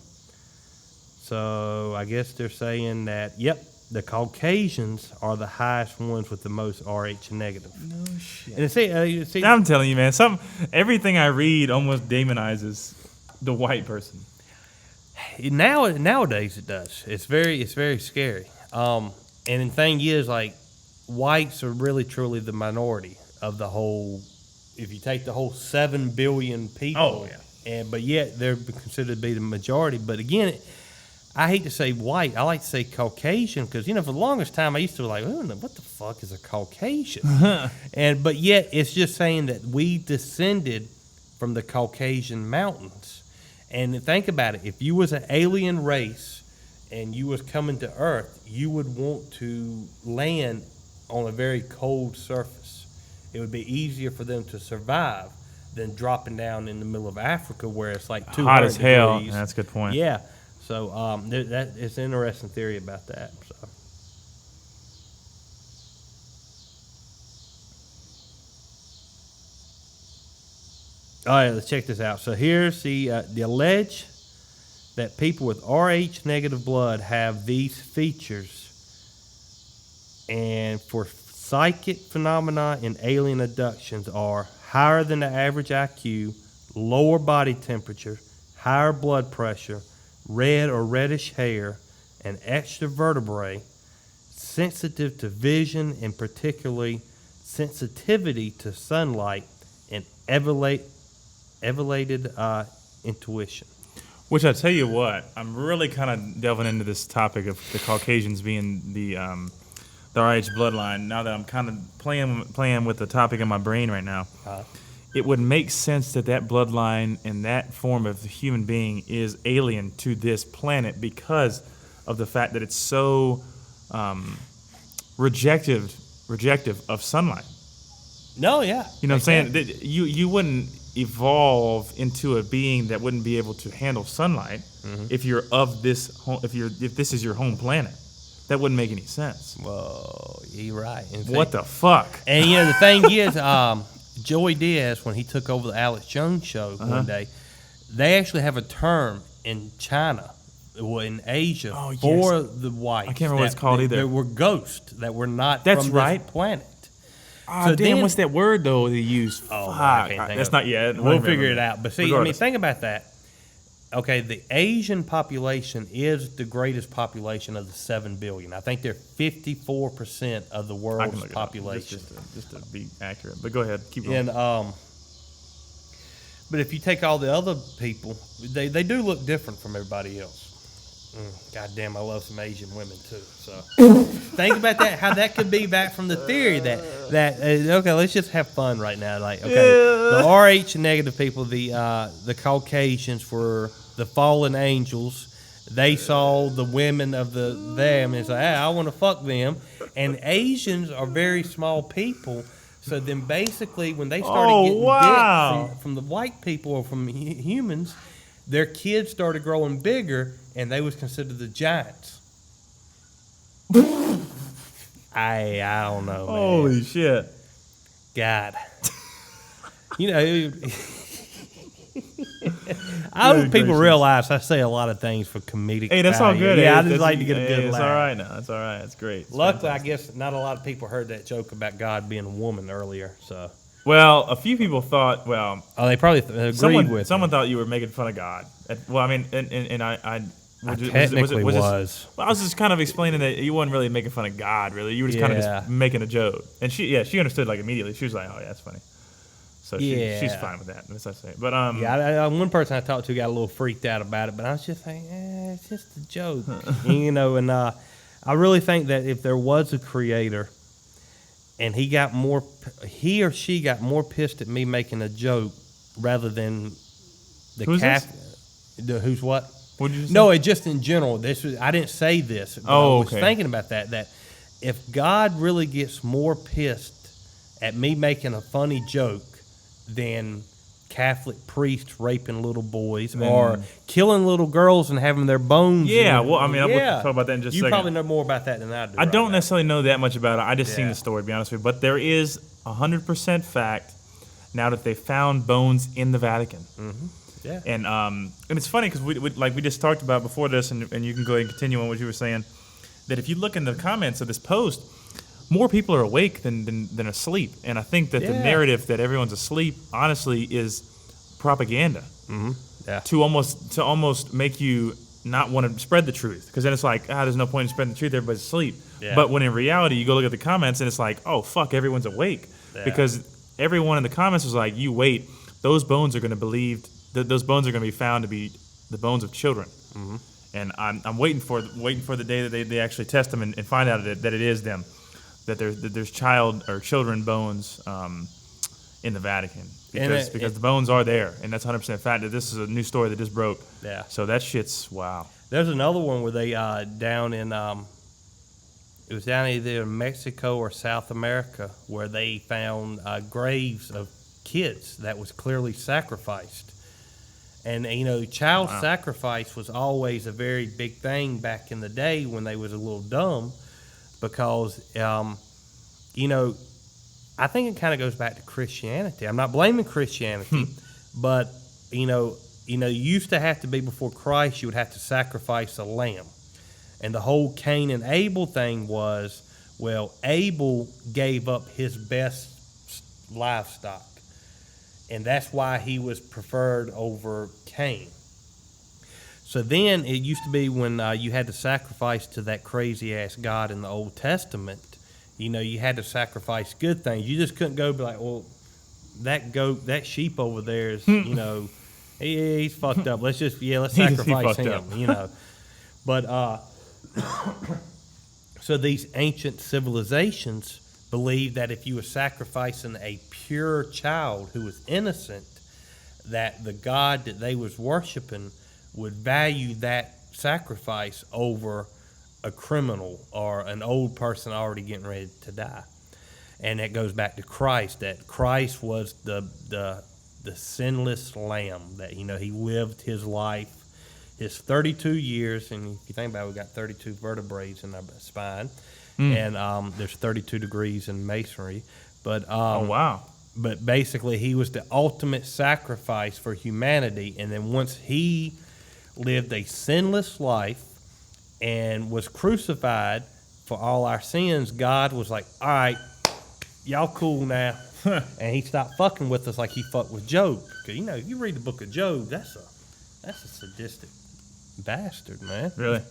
So I guess they're saying that, yep, the Caucasians are the highest ones with the most Rh negative. No shit. And see, I'm telling you, man. Everything I read almost demonizes the white person. nowadays it does. It's very scary. And the thing is, like, whites are really truly the minority of the whole. If you take the whole 7 billion people, but yet they're considered to be the majority. But again, I hate to say white. I like to say Caucasian because, for the longest time I used to be like, oh, what the fuck is a Caucasian? But yet it's just saying that we descended from the Caucasian mountains. And think about it. If you was an alien race and you was coming to Earth, you would want to land on a very cold surface. It would be easier for them to survive than dropping down in the middle of Africa where it's like 200 hot as hell. degrees. That's a good point. Yeah. So that it's an interesting theory about that. So. All right, let's check this out. So here's the allege that people with Rh negative blood have these features, and for psychic phenomena and alien abductions are higher than the average IQ, lower body temperature, higher blood pressure, red or reddish hair, and extra vertebrae, sensitive to vision and particularly sensitivity to sunlight, and elevated intuition. Which I tell you what, I'm really kind of delving into this topic of the Caucasians being the RH bloodline. Now that I'm kind of playing with the topic in my brain right now, it would make sense that bloodline and that form of the human being is alien to this planet because of the fact that it's so rejective of sunlight. No, yeah. You know what I'm saying? That you wouldn't evolve into a being that wouldn't be able to handle sunlight if you're of this if this is your home planet. That wouldn't make any sense. Whoa, you're right. What the fuck? And the thing is, Joey Diaz, when he took over the Alex Jones show one day, they actually have a term in China, in Asia, for the whites. I can't remember what it's called either. They were ghosts that were not from this planet. So damn, what's that word though they use? Oh, I can't think that's not yet. We'll figure it out. But see, think about that. Okay, the Asian population is the greatest population of the 7 billion. I think they're 54% of the world's population. Just to be accurate. But go ahead, keep going. And but if you take all the other people, they do look different from everybody else. God damn, I love some Asian women too. So think about that, how that could be back from the theory that okay, let's just have fun right now. Like, okay, the Rh negative people, the Caucasians were the fallen angels. They saw the women of them and said, hey, I want to fuck them. And Asians are very small people. So then basically when they started getting dick from the white people or from humans, their kids started growing bigger, and they was considered the giants. I don't know, man. Holy shit. God. I hope people realize I say a lot of things for comedic Hey, that's value. all good. Yeah, I just like to get a good laugh. It's all right now. It's all right. It's great. It's Luckily, fantastic. I guess not a lot of people heard that joke about God being a woman earlier, so... Well, a few people thought, they probably agreed with someone thought you were making fun of God. Well, I mean, and I technically was. Well, I was just kind of explaining that you weren't really making fun of God, really. You were just kind of just making a joke. And she understood like immediately. She was like, oh, yeah, that's funny. So she's fine with that. That's what I say. But one person I talked to got a little freaked out about it, but I was just like, it's just a joke, and I really think that if there was a creator, and he or she got more pissed at me making a joke rather than the who's what? What did you say? No, it just in general. I didn't say this. But I was thinking about that if God really gets more pissed at me making a funny joke than Catholic priests raping little boys or killing little girls and having their bones. Yeah, well, I mean, I'll talk about that in just a second. You probably know more about that than I do. I don't necessarily know that much about it. I just seen the story, to be honest with you. But there is 100% fact now that they found bones in the Vatican. Yeah. And it's funny because we just talked about before this, and you can go ahead and continue on what you were saying, that if you look in the comments of this post, more people are awake than asleep. And I think that the narrative that everyone's asleep, honestly, is propaganda. Mm-hmm. Yeah. To almost make you not want to spread the truth, because then it's like, there's no point in spreading the truth, everybody's asleep. Yeah. But when in reality you go look at the comments and it's like, oh fuck, everyone's awake, because everyone in the comments was like, you wait, those bones are going to those bones are going to be found to be the bones of children. Mm-hmm. And I'm waiting for the day that they actually test them and find out that it is them, that there's child or children bones in the Vatican. Because the bones are there, and that's 100% fact. That this is a new story that just broke. Yeah. So that shit's wow. There's another one where they down in it was down either in Mexico or South America, where they found graves of kids that was clearly sacrificed. And child sacrifice was always a very big thing back in the day when they was a little dumb, because I think it kind of goes back to Christianity. I'm not blaming Christianity, but you used to have to be, before Christ, you would have to sacrifice a lamb. And the whole Cain and Abel thing was, well, Abel gave up his best livestock, and that's why he was preferred over Cain. So then it used to be when you had to sacrifice to that crazy ass God in the Old Testament, you had to sacrifice good things. You just couldn't go be like, well, that goat, that sheep over there is, he's fucked up. Let's sacrifice him, But so these ancient civilizations believed that if you were sacrificing a pure child who was innocent, that the God that they was worshiping would value that sacrifice over a criminal or an old person already getting ready to die. And that goes back to Christ, that Christ was the sinless lamb, that he lived his life, his 32 years, and if you think about it, we got 32 vertebrae in our spine, and there's 32 degrees in masonry, but oh wow. But basically he was the ultimate sacrifice for humanity. And then once he lived a sinless life and was crucified for all our sins, God was like, all right, y'all cool now. And he stopped fucking with us like he fucked with Job. Because, if you read the book of Job, that's a sadistic bastard, man. Really?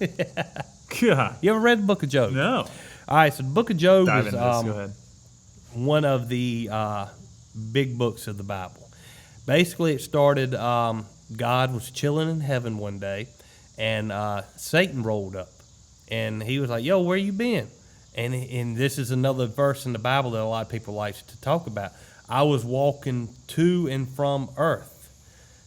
God. You ever read the book of Job? No. All right, so the book of Job Dive is into this. Go ahead. one of the big books of the Bible. Basically, it started, God was chilling in heaven one day, and Satan rolled up, and he was like, yo, where you been? And this is another verse in the Bible that a lot of people like to talk about. I was walking to and from earth.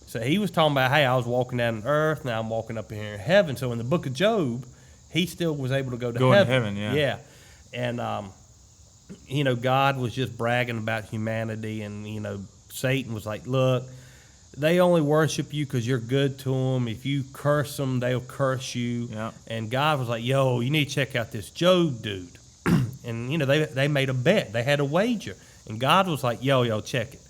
So he was talking about, hey, I was walking down on earth, now I'm walking up here in heaven. So in the book of Job, he still was able to go to heaven. Go to heaven, yeah. Yeah. And, God was just bragging about humanity, and, Satan was like, look, they only worship you because you're good to them. If you curse them, they'll curse you. Yeah. And God was like, yo, you need to check out this Job dude. And, they made a bet. They had a wager. And God was like, yo, check it.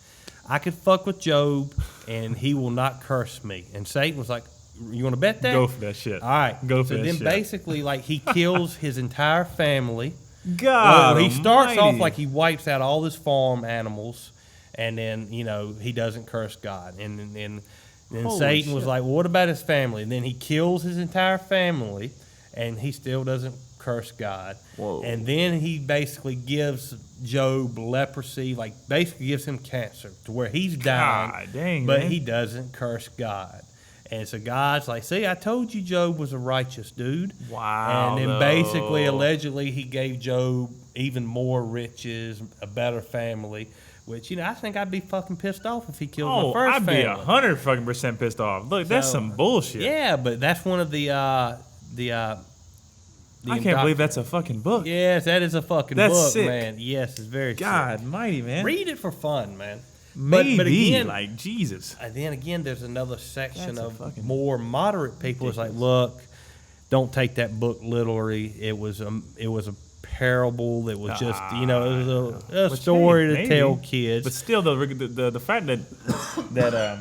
I could fuck with Job, and he will not curse me. And Satan was like, you want to bet that? Go for that shit. All right. Go for that shit. So then basically, he kills his entire family. God he starts almighty. off like he wipes out all his farm animals, and then, he doesn't curse God. And then Satan was like, well, what about his family? And then he kills his entire family, and he still doesn't curse God. Whoa. And then he basically gives Job leprosy, basically gives him cancer to where he's dying, God dang, but man. he doesn't curse God. And so God's like, see, I told you Job was a righteous dude. Wow. And then basically, allegedly, he gave Job even more riches, a better family, which, I think I'd be fucking pissed off if he killed my first family. I'd be 100% pissed off. Look, that's some bullshit. Yeah, but that's one of the I can't believe that's a fucking book. Yes, that is a fucking That's book, sick. man. Yes, it's very God sick. mighty, man. Read it for fun, man. Maybe, but again, like Jesus. And then again, there's another section That's a of fucking more moderate people. It's like, look, don't take that book literally. It was a parable that was just, it was a story to tell kids. But still, the fact that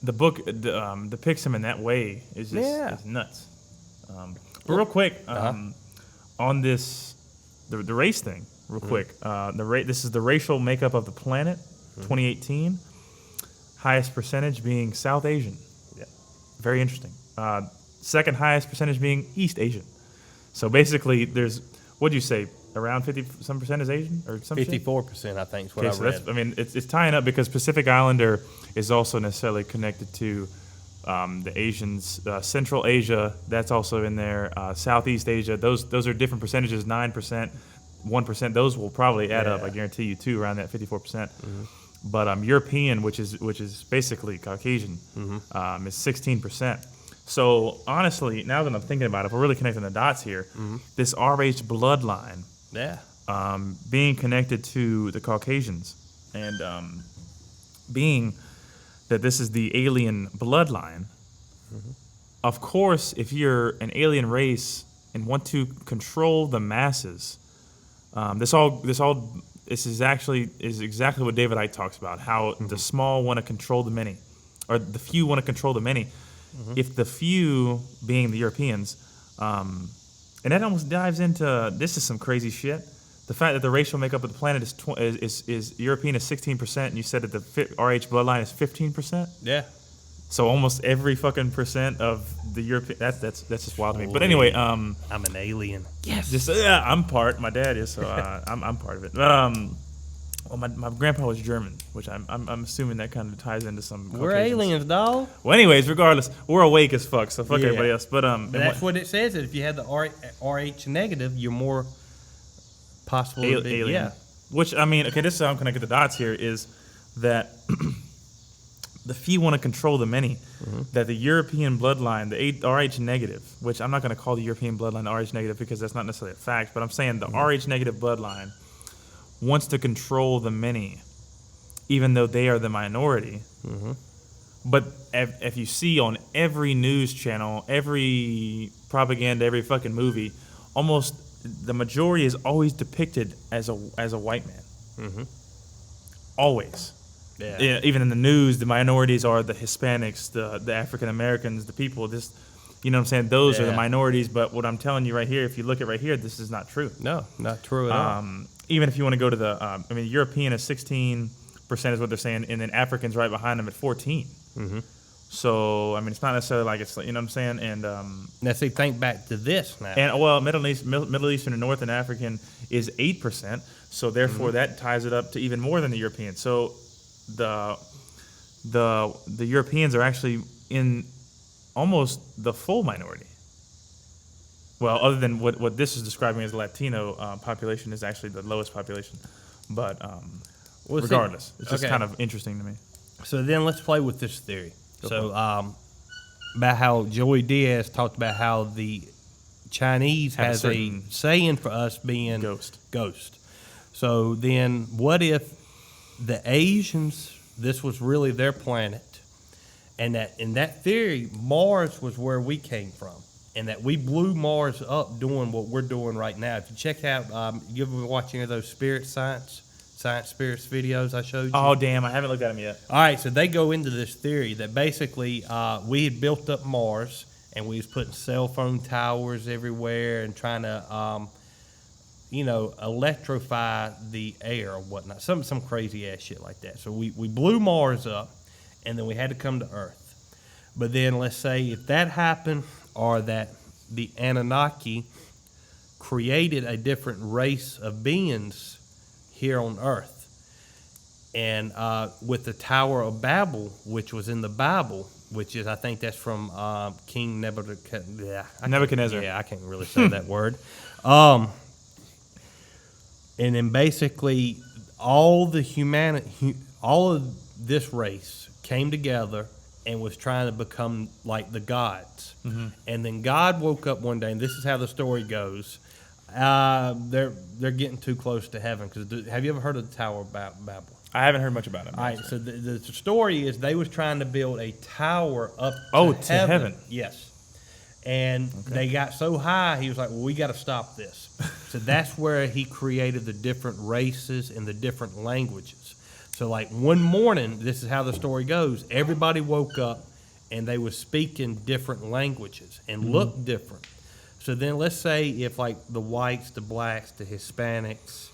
the book depicts him in that way is just is nuts. But real quick, on this the race thing, real quick. This is the racial makeup of the planet, 2018. Highest percentage being South Asian. Yeah. Very interesting. Second highest percentage being East Asian. So basically, there's, what'd you say, around 50% is Asian or something? 54%, I think, is what I read. It's tying up because Pacific Islander is also necessarily connected to the Asians. Central Asia, that's also in there. Southeast Asia, those are different percentages. 9%, 1%. Those will probably add up. I guarantee you too, around that 54%. But European, which is basically Caucasian, is 16%. So honestly, now that I'm thinking about it, if we're really connecting the dots here, this RH bloodline, being connected to the Caucasians, and being that this is the alien bloodline, of course, if you're an alien race and want to control the masses, this is exactly what David Icke talks about, how the small want to control the many, or the few want to control the many. If the few, being the Europeans, and that almost dives into, this is some crazy shit. The fact that the racial makeup of the planet is European is 16%, and you said that the RH bloodline is 15%? Yeah. So almost every fucking percent of the European, that's just wild to me. But anyway, I'm an alien. Yes. I'm part. My dad is, so I'm part of it. Well, my grandpa was German, which I'm assuming that kind of ties into some. We're aliens, dog. Well, anyways, regardless, we're awake as fuck, so fuck everybody else. But that's what it says. That if you had the RH negative, you're more possible to be alien. Yeah. Which this is how I'm connecting the dots here. Is that the few want to control the many? That the European bloodline, the RH negative, which I'm not going to call the European bloodline the RH negative because that's not necessarily a fact, but I'm saying the RH negative bloodline wants to control the many, even though they are the minority. But if you see on every news channel, every propaganda, every fucking movie, almost the majority is always depicted as a white man. Always. Yeah. Even in the news, the minorities are the Hispanics, the African Americans, the people. Just, you know what I'm saying? Those are the minorities. But what I'm telling you right here, if you look at right here, this is not true. No, not true at all. Even if you want to go to the, European is 16% is what they're saying, and then Africans right behind them at 14. So it's not necessarily like it's, you know what I'm saying, and now see, think back to this now. And Middle Eastern and Northern African is 8%, so therefore that ties it up to even more than the European. So the Europeans are actually in almost the full minority. Well, other than what this is describing as the Latino population is actually the lowest population. But regardless, it's just kind of interesting to me. So then let's play with this theory. About how Joey Diaz talked about how the Chinese has a saying for us being ghost. So then what if the Asians, this was really their planet, and that in that theory, Mars was where we came from, and that we blew Mars up doing what we're doing right now. If you check out, you ever watch any of those science spirits videos I showed you? Oh, damn, I haven't looked at them yet. All right, so they go into this theory that basically we had built up Mars, and we was putting cell phone towers everywhere and trying to, electrify the air or whatnot, some crazy ass shit like that. So we blew Mars up, and then we had to come to Earth. But then let's say if that happened, or that the Anunnaki created a different race of beings here on Earth. And with the Tower of Babel, which was in the Bible, which is, I think that's from King Nebuchadnezzar. Yeah, I can't really say that word. And then basically all of this race came together and was trying to become like the gods. And then God woke up one day, and this is how the story goes. They're getting too close to heaven. Because have you ever heard of the Tower of Babel? I haven't heard much about it. All right, so the story is they was trying to build a tower up to heaven. Yes. And they got so high, he was like, well, we got to stop this. So that's where he created the different races and the different languages. So like one morning, this is how the story goes. Everybody woke up and they were speaking different languages and looked different. So then let's say if like the whites, the blacks, the Hispanics,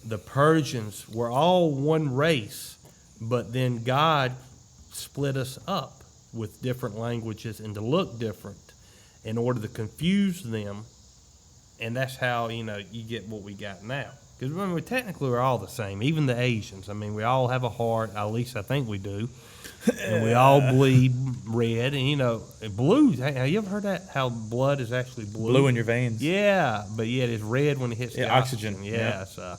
the Persians were all one race, but then God split us up with different languages and to look different in order to confuse them. And that's how, you get what we got now. Because remember, technically we're all the same, even the Asians. I mean, we all have a heart, at least I think we do. And we all bleed red. And, blue, have you ever heard that? How blood is actually blue? Blue in your veins. Yeah, but yet it's red when it hits the oxygen. Yeah. So.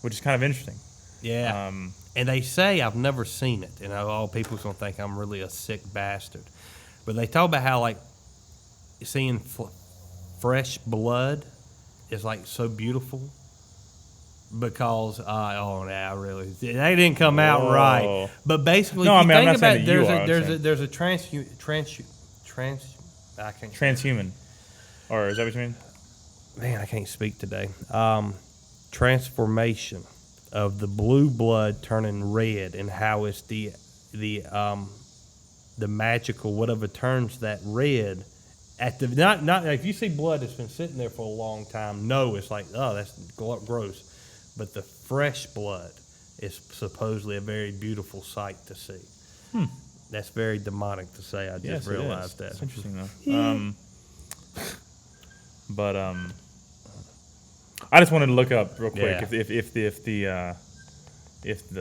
Which is kind of interesting. Yeah. And they say, I've never seen it, and all people's going to think I'm really a sick bastard. But they talk about how, like, seeing fresh blood is, like, so beautiful. Because, really, they didn't come out right. But basically, no, if you think I'm not about saying it, there's a transhuman, or is that what you mean? Man, I can't speak today. Transformation of the blue blood turning red, and how it's the magical whatever turns that red. At the not if you see blood that's been sitting there for a long time, no, it's like, oh, that's gross. But the fresh blood is supposedly a very beautiful sight to see. That's very demonic to say. I just realized that. It's interesting though. But I just wanted to look up real quick if the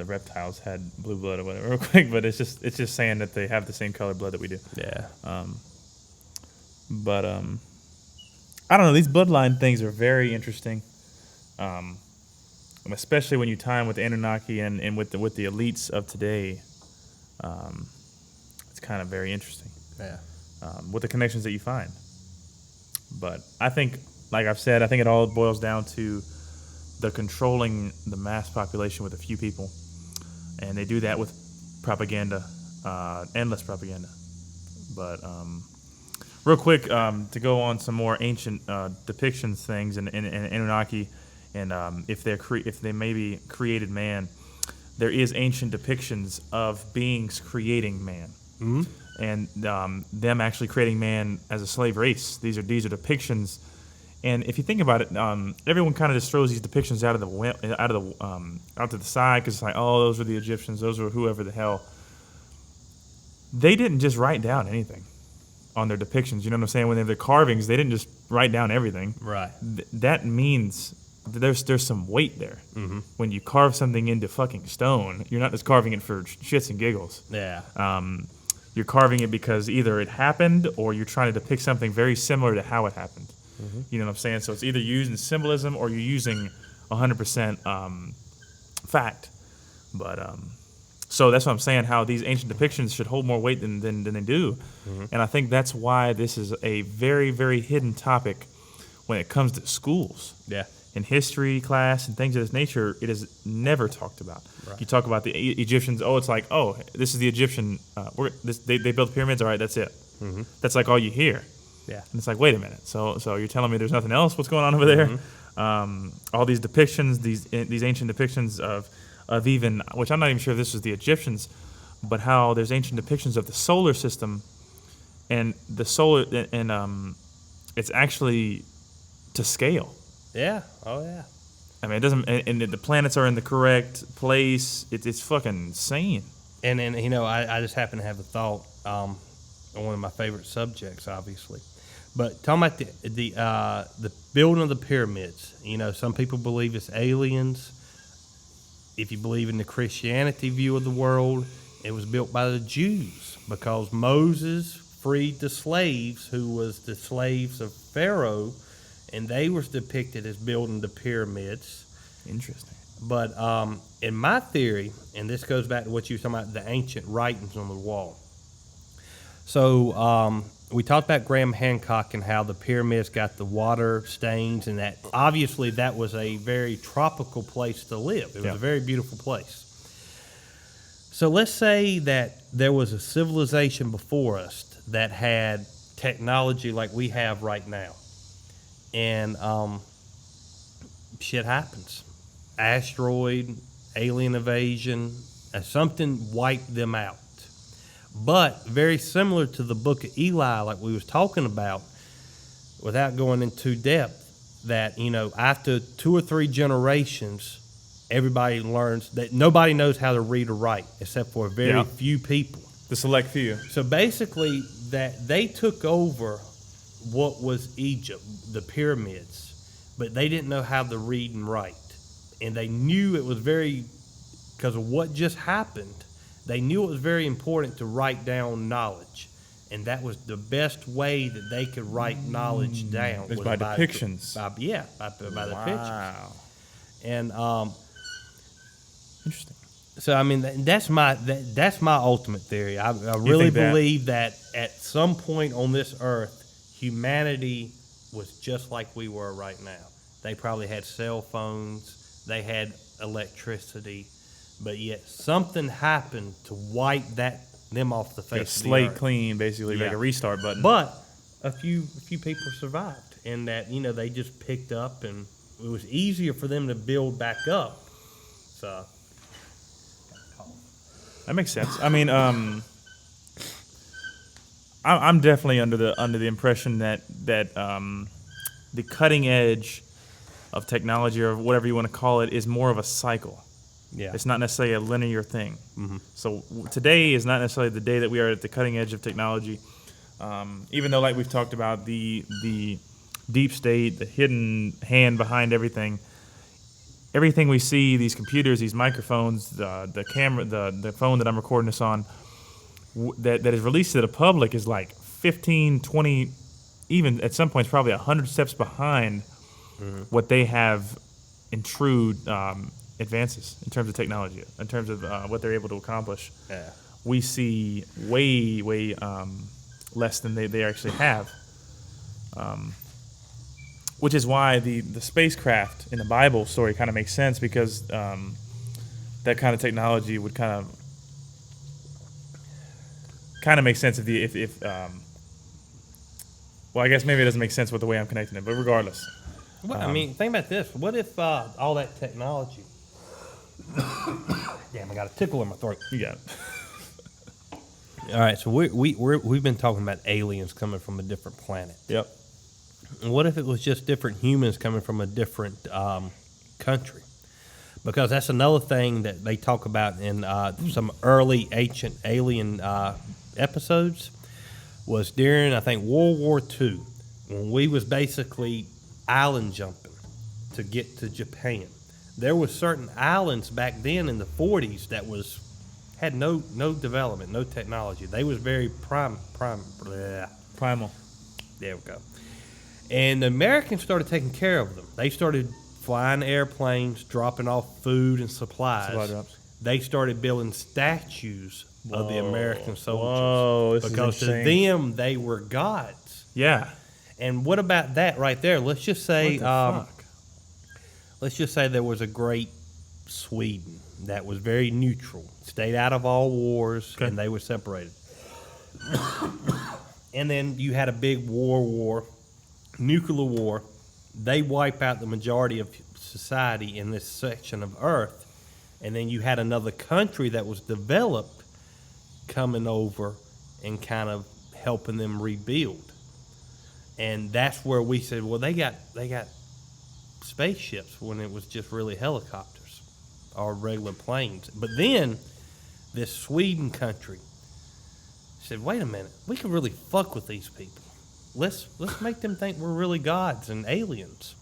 reptiles had blue blood or whatever real quick. But it's just saying that they have the same color blood that we do. Yeah. But I don't know. These bloodline things are very interesting. Especially when you tie them with the Anunnaki and with the elites of today. It's kind of very interesting. Yeah. With the connections that you find. But I think, like I've said, I think it all boils down to the controlling the mass population with a few people. And they do that with propaganda, endless propaganda. But real quick, to go on some more ancient depictions things in Anunnaki, and if they maybe created man, there is ancient depictions of beings creating man. Mm-hmm. And them actually creating man as a slave race. These are depictions, and if you think about it, everyone kind of just throws these depictions out to the side because it's like, oh, those are the Egyptians, those are whoever the hell. They didn't just write down anything on their depictions. You know what I'm saying? When they have their carvings, they didn't just write down everything. Right. That means there's some weight there. Mm-hmm. When you carve something into fucking stone, you're not just carving it for shits and giggles. Yeah. You're carving it because either it happened or you're trying to depict something very similar to how it happened. Mm-hmm. You know what I'm saying? So it's either using symbolism or you're using 100% fact. But so that's what I'm saying, how these ancient depictions should hold more weight than they do. Mm-hmm. And I think that's why this is a very, very hidden topic when it comes to schools. Yeah. In history class and things of this nature, it is never talked about. Right. You talk about the Egyptians. Oh, it's like, oh, this is the Egyptian. They built the pyramids. All right, that's it. Mm-hmm. That's like all you hear. Yeah. And it's like, wait a minute. So you're telling me there's nothing else? What's going on over there? Mm-hmm. All these depictions, these ancient depictions of even, which I'm not even sure if this was the Egyptians, but how there's ancient depictions of the solar system, and the solar and it's actually to scale. Yeah. Oh, yeah. I mean, it doesn't, and the planets are in the correct place. It's fucking insane. And I just happen to have a thought on one of my favorite subjects, obviously. But talking about the building of the pyramids, some people believe it's aliens. If you believe in the Christianity view of the world, it was built by the Jews because Moses freed the slaves who was the slaves of Pharaoh, and they were depicted as building the pyramids. Interesting. But in my theory, and this goes back to what you were talking about, the ancient writings on the wall. So we talked about Graham Hancock and how the pyramids got the water stains, and that obviously that was a very tropical place to live. It was a very beautiful place. So let's say that there was a civilization before us that had technology like we have right now. And shit happens. Asteroid, alien invasion, something wiped them out. But very similar to the book of Eli, like we was talking about, without going into depth, that, after 2 or 3 generations, everybody learns that nobody knows how to read or write except for a very few people. The select few. So basically, that they took over what was Egypt, the pyramids, but they didn't know how to read and write. And they knew it was because of what just happened, they knew it was very important to write down knowledge. And that was the best way that they could write knowledge down. Was by depictions. By the pictures. Wow. And interesting. so, I mean, that's my ultimate theory. I really believe that at some point on this earth, humanity was just like we were right now. They probably had cell phones, they had electricity, but yet something happened to wipe them off the face of the slate earth. Clean, basically, like a restart button. But a few people survived, and that they just picked up, and it was easier for them to build back up. So that makes sense. I mean, I'm definitely under the impression that the cutting edge of technology, or whatever you want to call it, is more of a cycle. yeah, It's not necessarily a linear thing. Mm-hmm. So today is not necessarily the day that we are at the cutting edge of technology. Even though, like we've talked about, the deep state, the hidden hand behind everything we see, these computers, these microphones, the camera, the phone that I'm recording this on, that is released to the public is like 15, 20, even at some points probably 100 steps behind what they have in true advances in terms of technology, in terms of what they're able to accomplish. yeah. We see way less than they actually have. Which is why the spacecraft in the Bible story kind of makes sense, because that kind of technology would kind of make sense if well, I guess maybe it doesn't make sense with the way I'm connecting it, but regardless. Well, I mean, think about this. What if all that technology... Damn, I got a tickle in my throat. You got it. All right, so we've been talking about aliens coming from a different planet. Yep. And what if it was just different humans coming from a different country? Because that's another thing that they talk about in some early ancient alien episodes, was during, I think, World War II, when we was basically island jumping to get to Japan. There was certain islands back then in the 40s that had no development, no technology. They was very primal. There we go. And the Americans started taking care of them. They started flying airplanes, dropping off food and supplies. Supply drops. They started building statues of the American soldiers. Whoa, this because is to insane. them, they were gods. Yeah. And what about that right there? Let's just say, What the fuck? let's just say there was a great Sweden that was very neutral, stayed out of all wars, Okay. and they were separated. And then you had a big war, nuclear war. They wipe out the majority of society in this section of Earth. And then you had another country that was developed coming over and kind of helping them rebuild. And that's where we said, well, they got spaceships when it was just really helicopters or regular planes. But then this Sweden country said, wait a minute, we could really fuck with these people. Let's make them think we're really gods and aliens.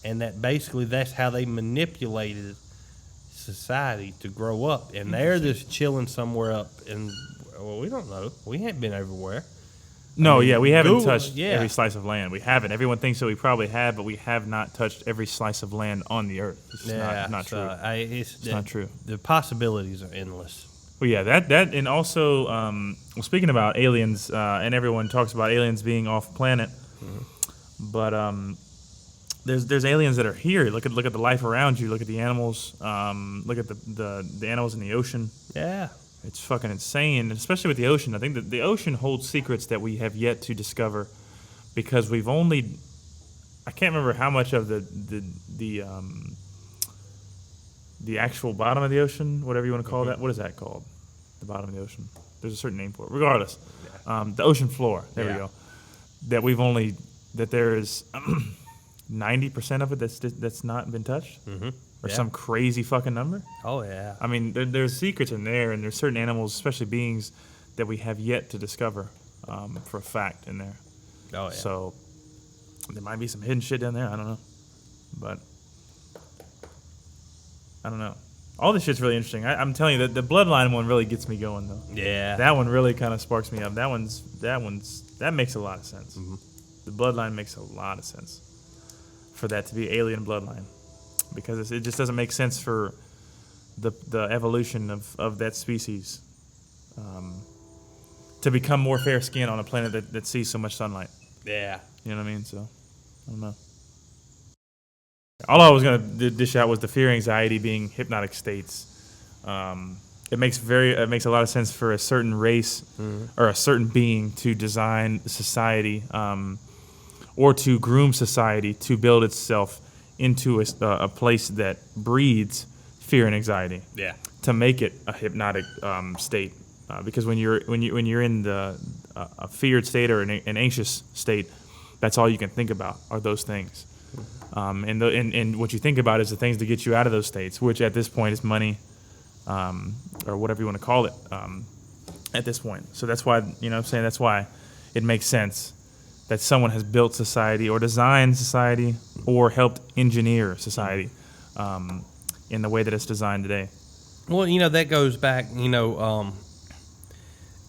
And that basically that's how they manipulated society to grow up. And they're just chilling somewhere up in, well, we don't know. We ain't been everywhere. No, we haven't Google, touched every slice of land. We haven't. Everyone thinks that we probably have, but we have not touched every slice of land on the earth. It's not true. It's not true. The possibilities are endless. Well, yeah, that and also, well, speaking about aliens, and everyone talks about aliens being off planet, but there's aliens that are here. Look at the life around you. Look at the animals. Look at the animals in the ocean. Yeah. It's fucking insane, and especially with the ocean. I think that the ocean holds secrets that we have yet to discover, because we've only, I can't remember how much of the the actual bottom of the ocean, whatever you want to call that. What is that called? The bottom of the ocean. There's a certain name for it. Regardless, the ocean floor. There we go. That there is 90% of it that's not been touched, or some crazy fucking number. Oh yeah. I mean, there's secrets in there, and there's certain animals, especially beings, that we have yet to discover for a fact in there. Oh yeah. So there might be some hidden shit down there. I don't know, but I don't know. All this shit's really interesting. I'm telling you that the bloodline one really gets me going though. Yeah. That one really kind of sparks me up. That makes a lot of sense. The bloodline makes a lot of sense for that to be alien bloodline, because it just doesn't make sense for the evolution of that species to become more fair skinned on a planet that sees so much sunlight. Yeah. You know what I mean? So I don't know. All I was going to dish out was the fear, anxiety being hypnotic states. It makes a lot of sense for a certain race or a certain being to design society or to groom society to build itself into a place that breeds fear and anxiety. Yeah. To make it a hypnotic state, because when you're in a feared state or an anxious state, that's all you can think about are those things. And what you think about is the things that get you out of those states, which at this point is money, or whatever you want to call it, at this point. So that's why, you know what I'm saying, that's why it makes sense that someone has built society or designed society or helped engineer society in the way that it's designed today. Well, you know, that goes back, you know,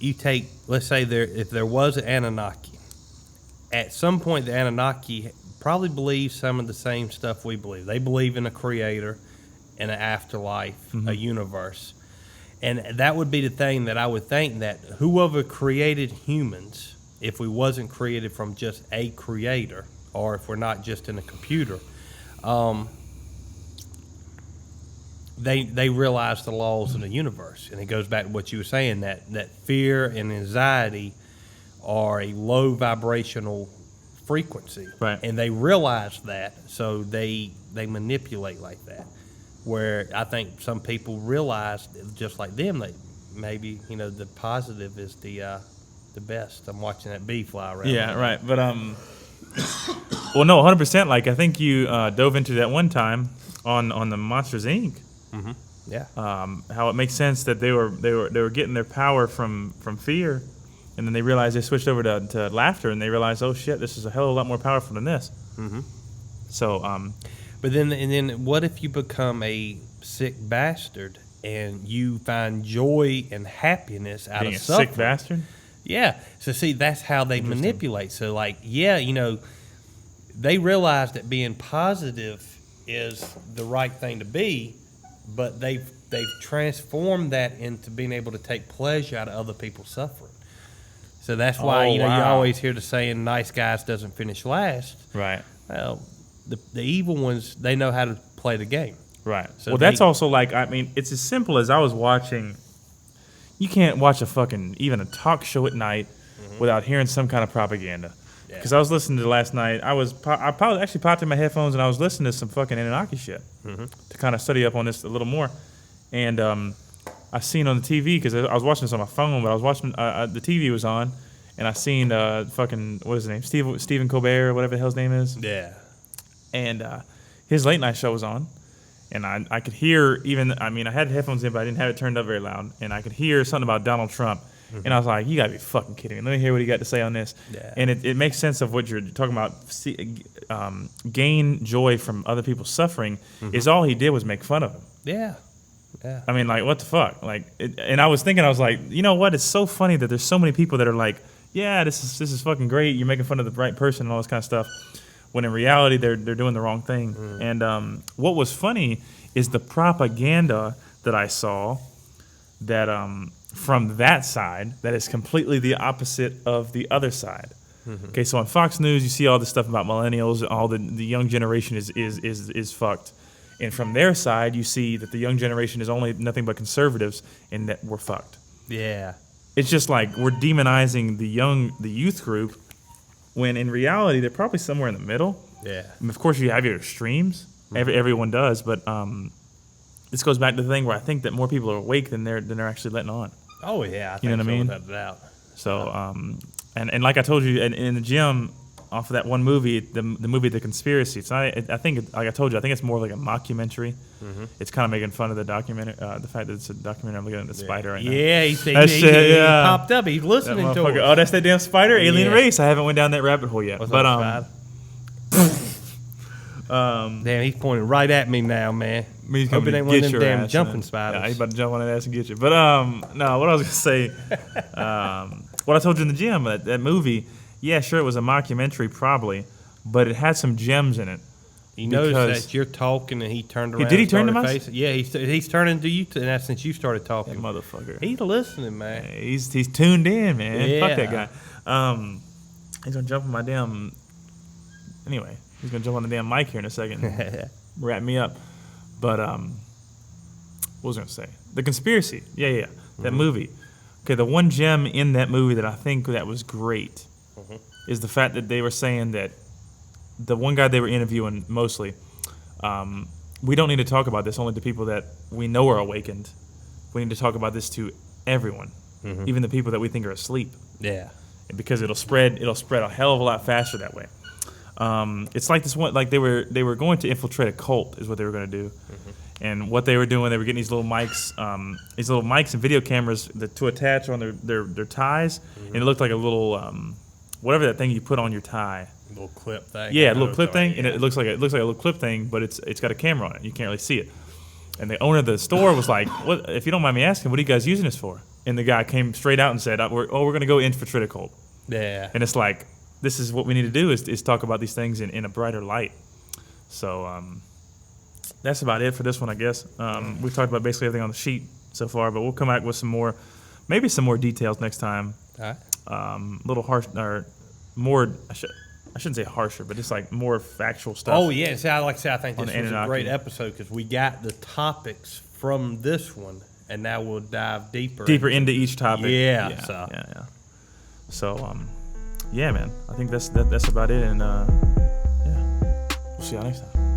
you take, let's say if there was an Anunnaki, at some point the Anunnaki probably believe some of the same stuff we believe. They believe in a creator and an afterlife, a universe. And that would be the thing that I would think, that whoever created humans, if we wasn't created from just a creator, or if we're not just in a computer, they realize the laws of the universe. And it goes back to what you were saying, that fear and anxiety are a low vibrational frequency, right? And they realize that, so they manipulate like that. Where I think some people realize, just like them, that maybe, you know, the positive is the best. I'm watching that bee fly around. Yeah, right. But well, no, 100%. Like I think you dove into that one time on the Monsters Inc. Yeah. How it makes sense that they were getting their power from fear. And then they realized they switched over to laughter, and they realized, oh shit, this is a hell of a lot more powerful than this. So, but then what if you become a sick bastard and you find joy and happiness out being of a suffering? sick bastard? Yeah. So see, that's how they manipulate. So like, yeah, you know, they realize that being positive is the right thing to be, but they've transformed that into being able to take pleasure out of other people's suffering. So that's why, you always hear the saying, nice guys doesn't finish last. Right. Well, the evil ones, they know how to play the game. Right. So well, that's also like, I mean, it's as simple as I was watching. You can't watch even a talk show at night without hearing some kind of propaganda. Because I was listening to last night, I probably actually popped in my headphones and I was listening to some fucking Anunnaki shit to kind of study up on this a little more. And I seen on the TV, because I was watching this on my phone, but I was watching, the TV was on, and I seen fucking, what is his name, Stephen Colbert, or whatever the hell his name is. Yeah. And his late night show was on, and I could hear I had headphones in, but I didn't have it turned up very loud, and I could hear something about Donald Trump, and I was like, you gotta be fucking kidding me. Let me hear what he got to say on this. Yeah. And it makes sense of what you're talking about. Gain joy from other people's suffering is all he did was make fun of him. Yeah. Yeah. I mean, like, what the fuck? Like, and I was thinking, I was like, you know what? It's so funny that there's so many people that are like, yeah, this is fucking great. You're making fun of the right person and all this kind of stuff. When in reality, they're doing the wrong thing. And what was funny is the propaganda that I saw that from that side that is completely the opposite of the other side. Okay, so on Fox News, you see all this stuff about millennials, all the young generation is fucked. And from their side, you see that the young generation is only nothing but conservatives, and that we're fucked. Yeah. It's just like we're demonizing the youth group, when in reality they're probably somewhere in the middle. Yeah. And of course, you have your extremes. Everyone does, but this goes back to the thing where I think that more people are awake than they're actually letting on. Oh yeah, I think You know what I mean? without a doubt. So, and like I told you in the gym, off of that one movie, the movie The Conspiracy. It's not. I think, like I told you, I think it's more like a mockumentary. Mm-hmm. It's kind of making fun of the documentary, the fact that it's a documentary. I'm looking at the spider right now. Yeah, he popped up. He's listening to it. Oh, that's that damn spider alien race. I haven't went down that rabbit hole yet. What's but up, damn, he's pointing right at me now, man. He's Hope it gonna ain't one of get them your damn ass, jumping man. spiders. Yeah, he's about to jump on that ass and get you. But no, what I was gonna say, what I told you in the gym, that movie. Yeah, sure, it was a mockumentary probably, but it had some gems in it. He noticed that you're talking, and he turned around. Did he turn to my face? Yeah, he's turning to you, and that's since you started talking. That motherfucker. He's listening, man. He's tuned in, man. Yeah. Fuck that guy. He's gonna jump on my damn. Anyway, he's gonna jump on the damn mic here in a second, and wrap me up. But what was I gonna say? The Conspiracy. Yeah. That movie. Okay, the one gem in that movie that I think that was great is the fact that they were saying that the one guy they were interviewing mostly, we don't need to talk about this only to people that we know are awakened. We need to talk about this to everyone, even the people that we think are asleep. Yeah, because it'll spread a hell of a lot faster that way. It's like this one, like they were going to infiltrate a cult is what they were going to do, and what they were doing, they were getting these little mics and video cameras to attach on their ties, and it looked like a little whatever that thing you put on your tie. Little clip thing. Yeah, a little clip thing, and it looks like a little clip thing, but it's got a camera on it. You can't really see it. And the owner of the store was like, "What? If you don't mind me asking, what are you guys using this for?" And the guy came straight out and said, we're going to go infiltrate a cult." Yeah. And it's like, this is what we need to do is talk about these things in a brighter light. So that's about it for this one, I guess. We've talked about basically everything on the sheet so far, but we'll come back with some more details next time. All right. A little harsh or more. I shouldn't say harsher, but just like more factual stuff. Oh yeah, see, I think this was Anunnaki. a great episode because we got the topics from this one, and now we'll dive deeper into each topic. Yeah. So yeah, man. I think that's about it, and yeah, we'll see y'all next time.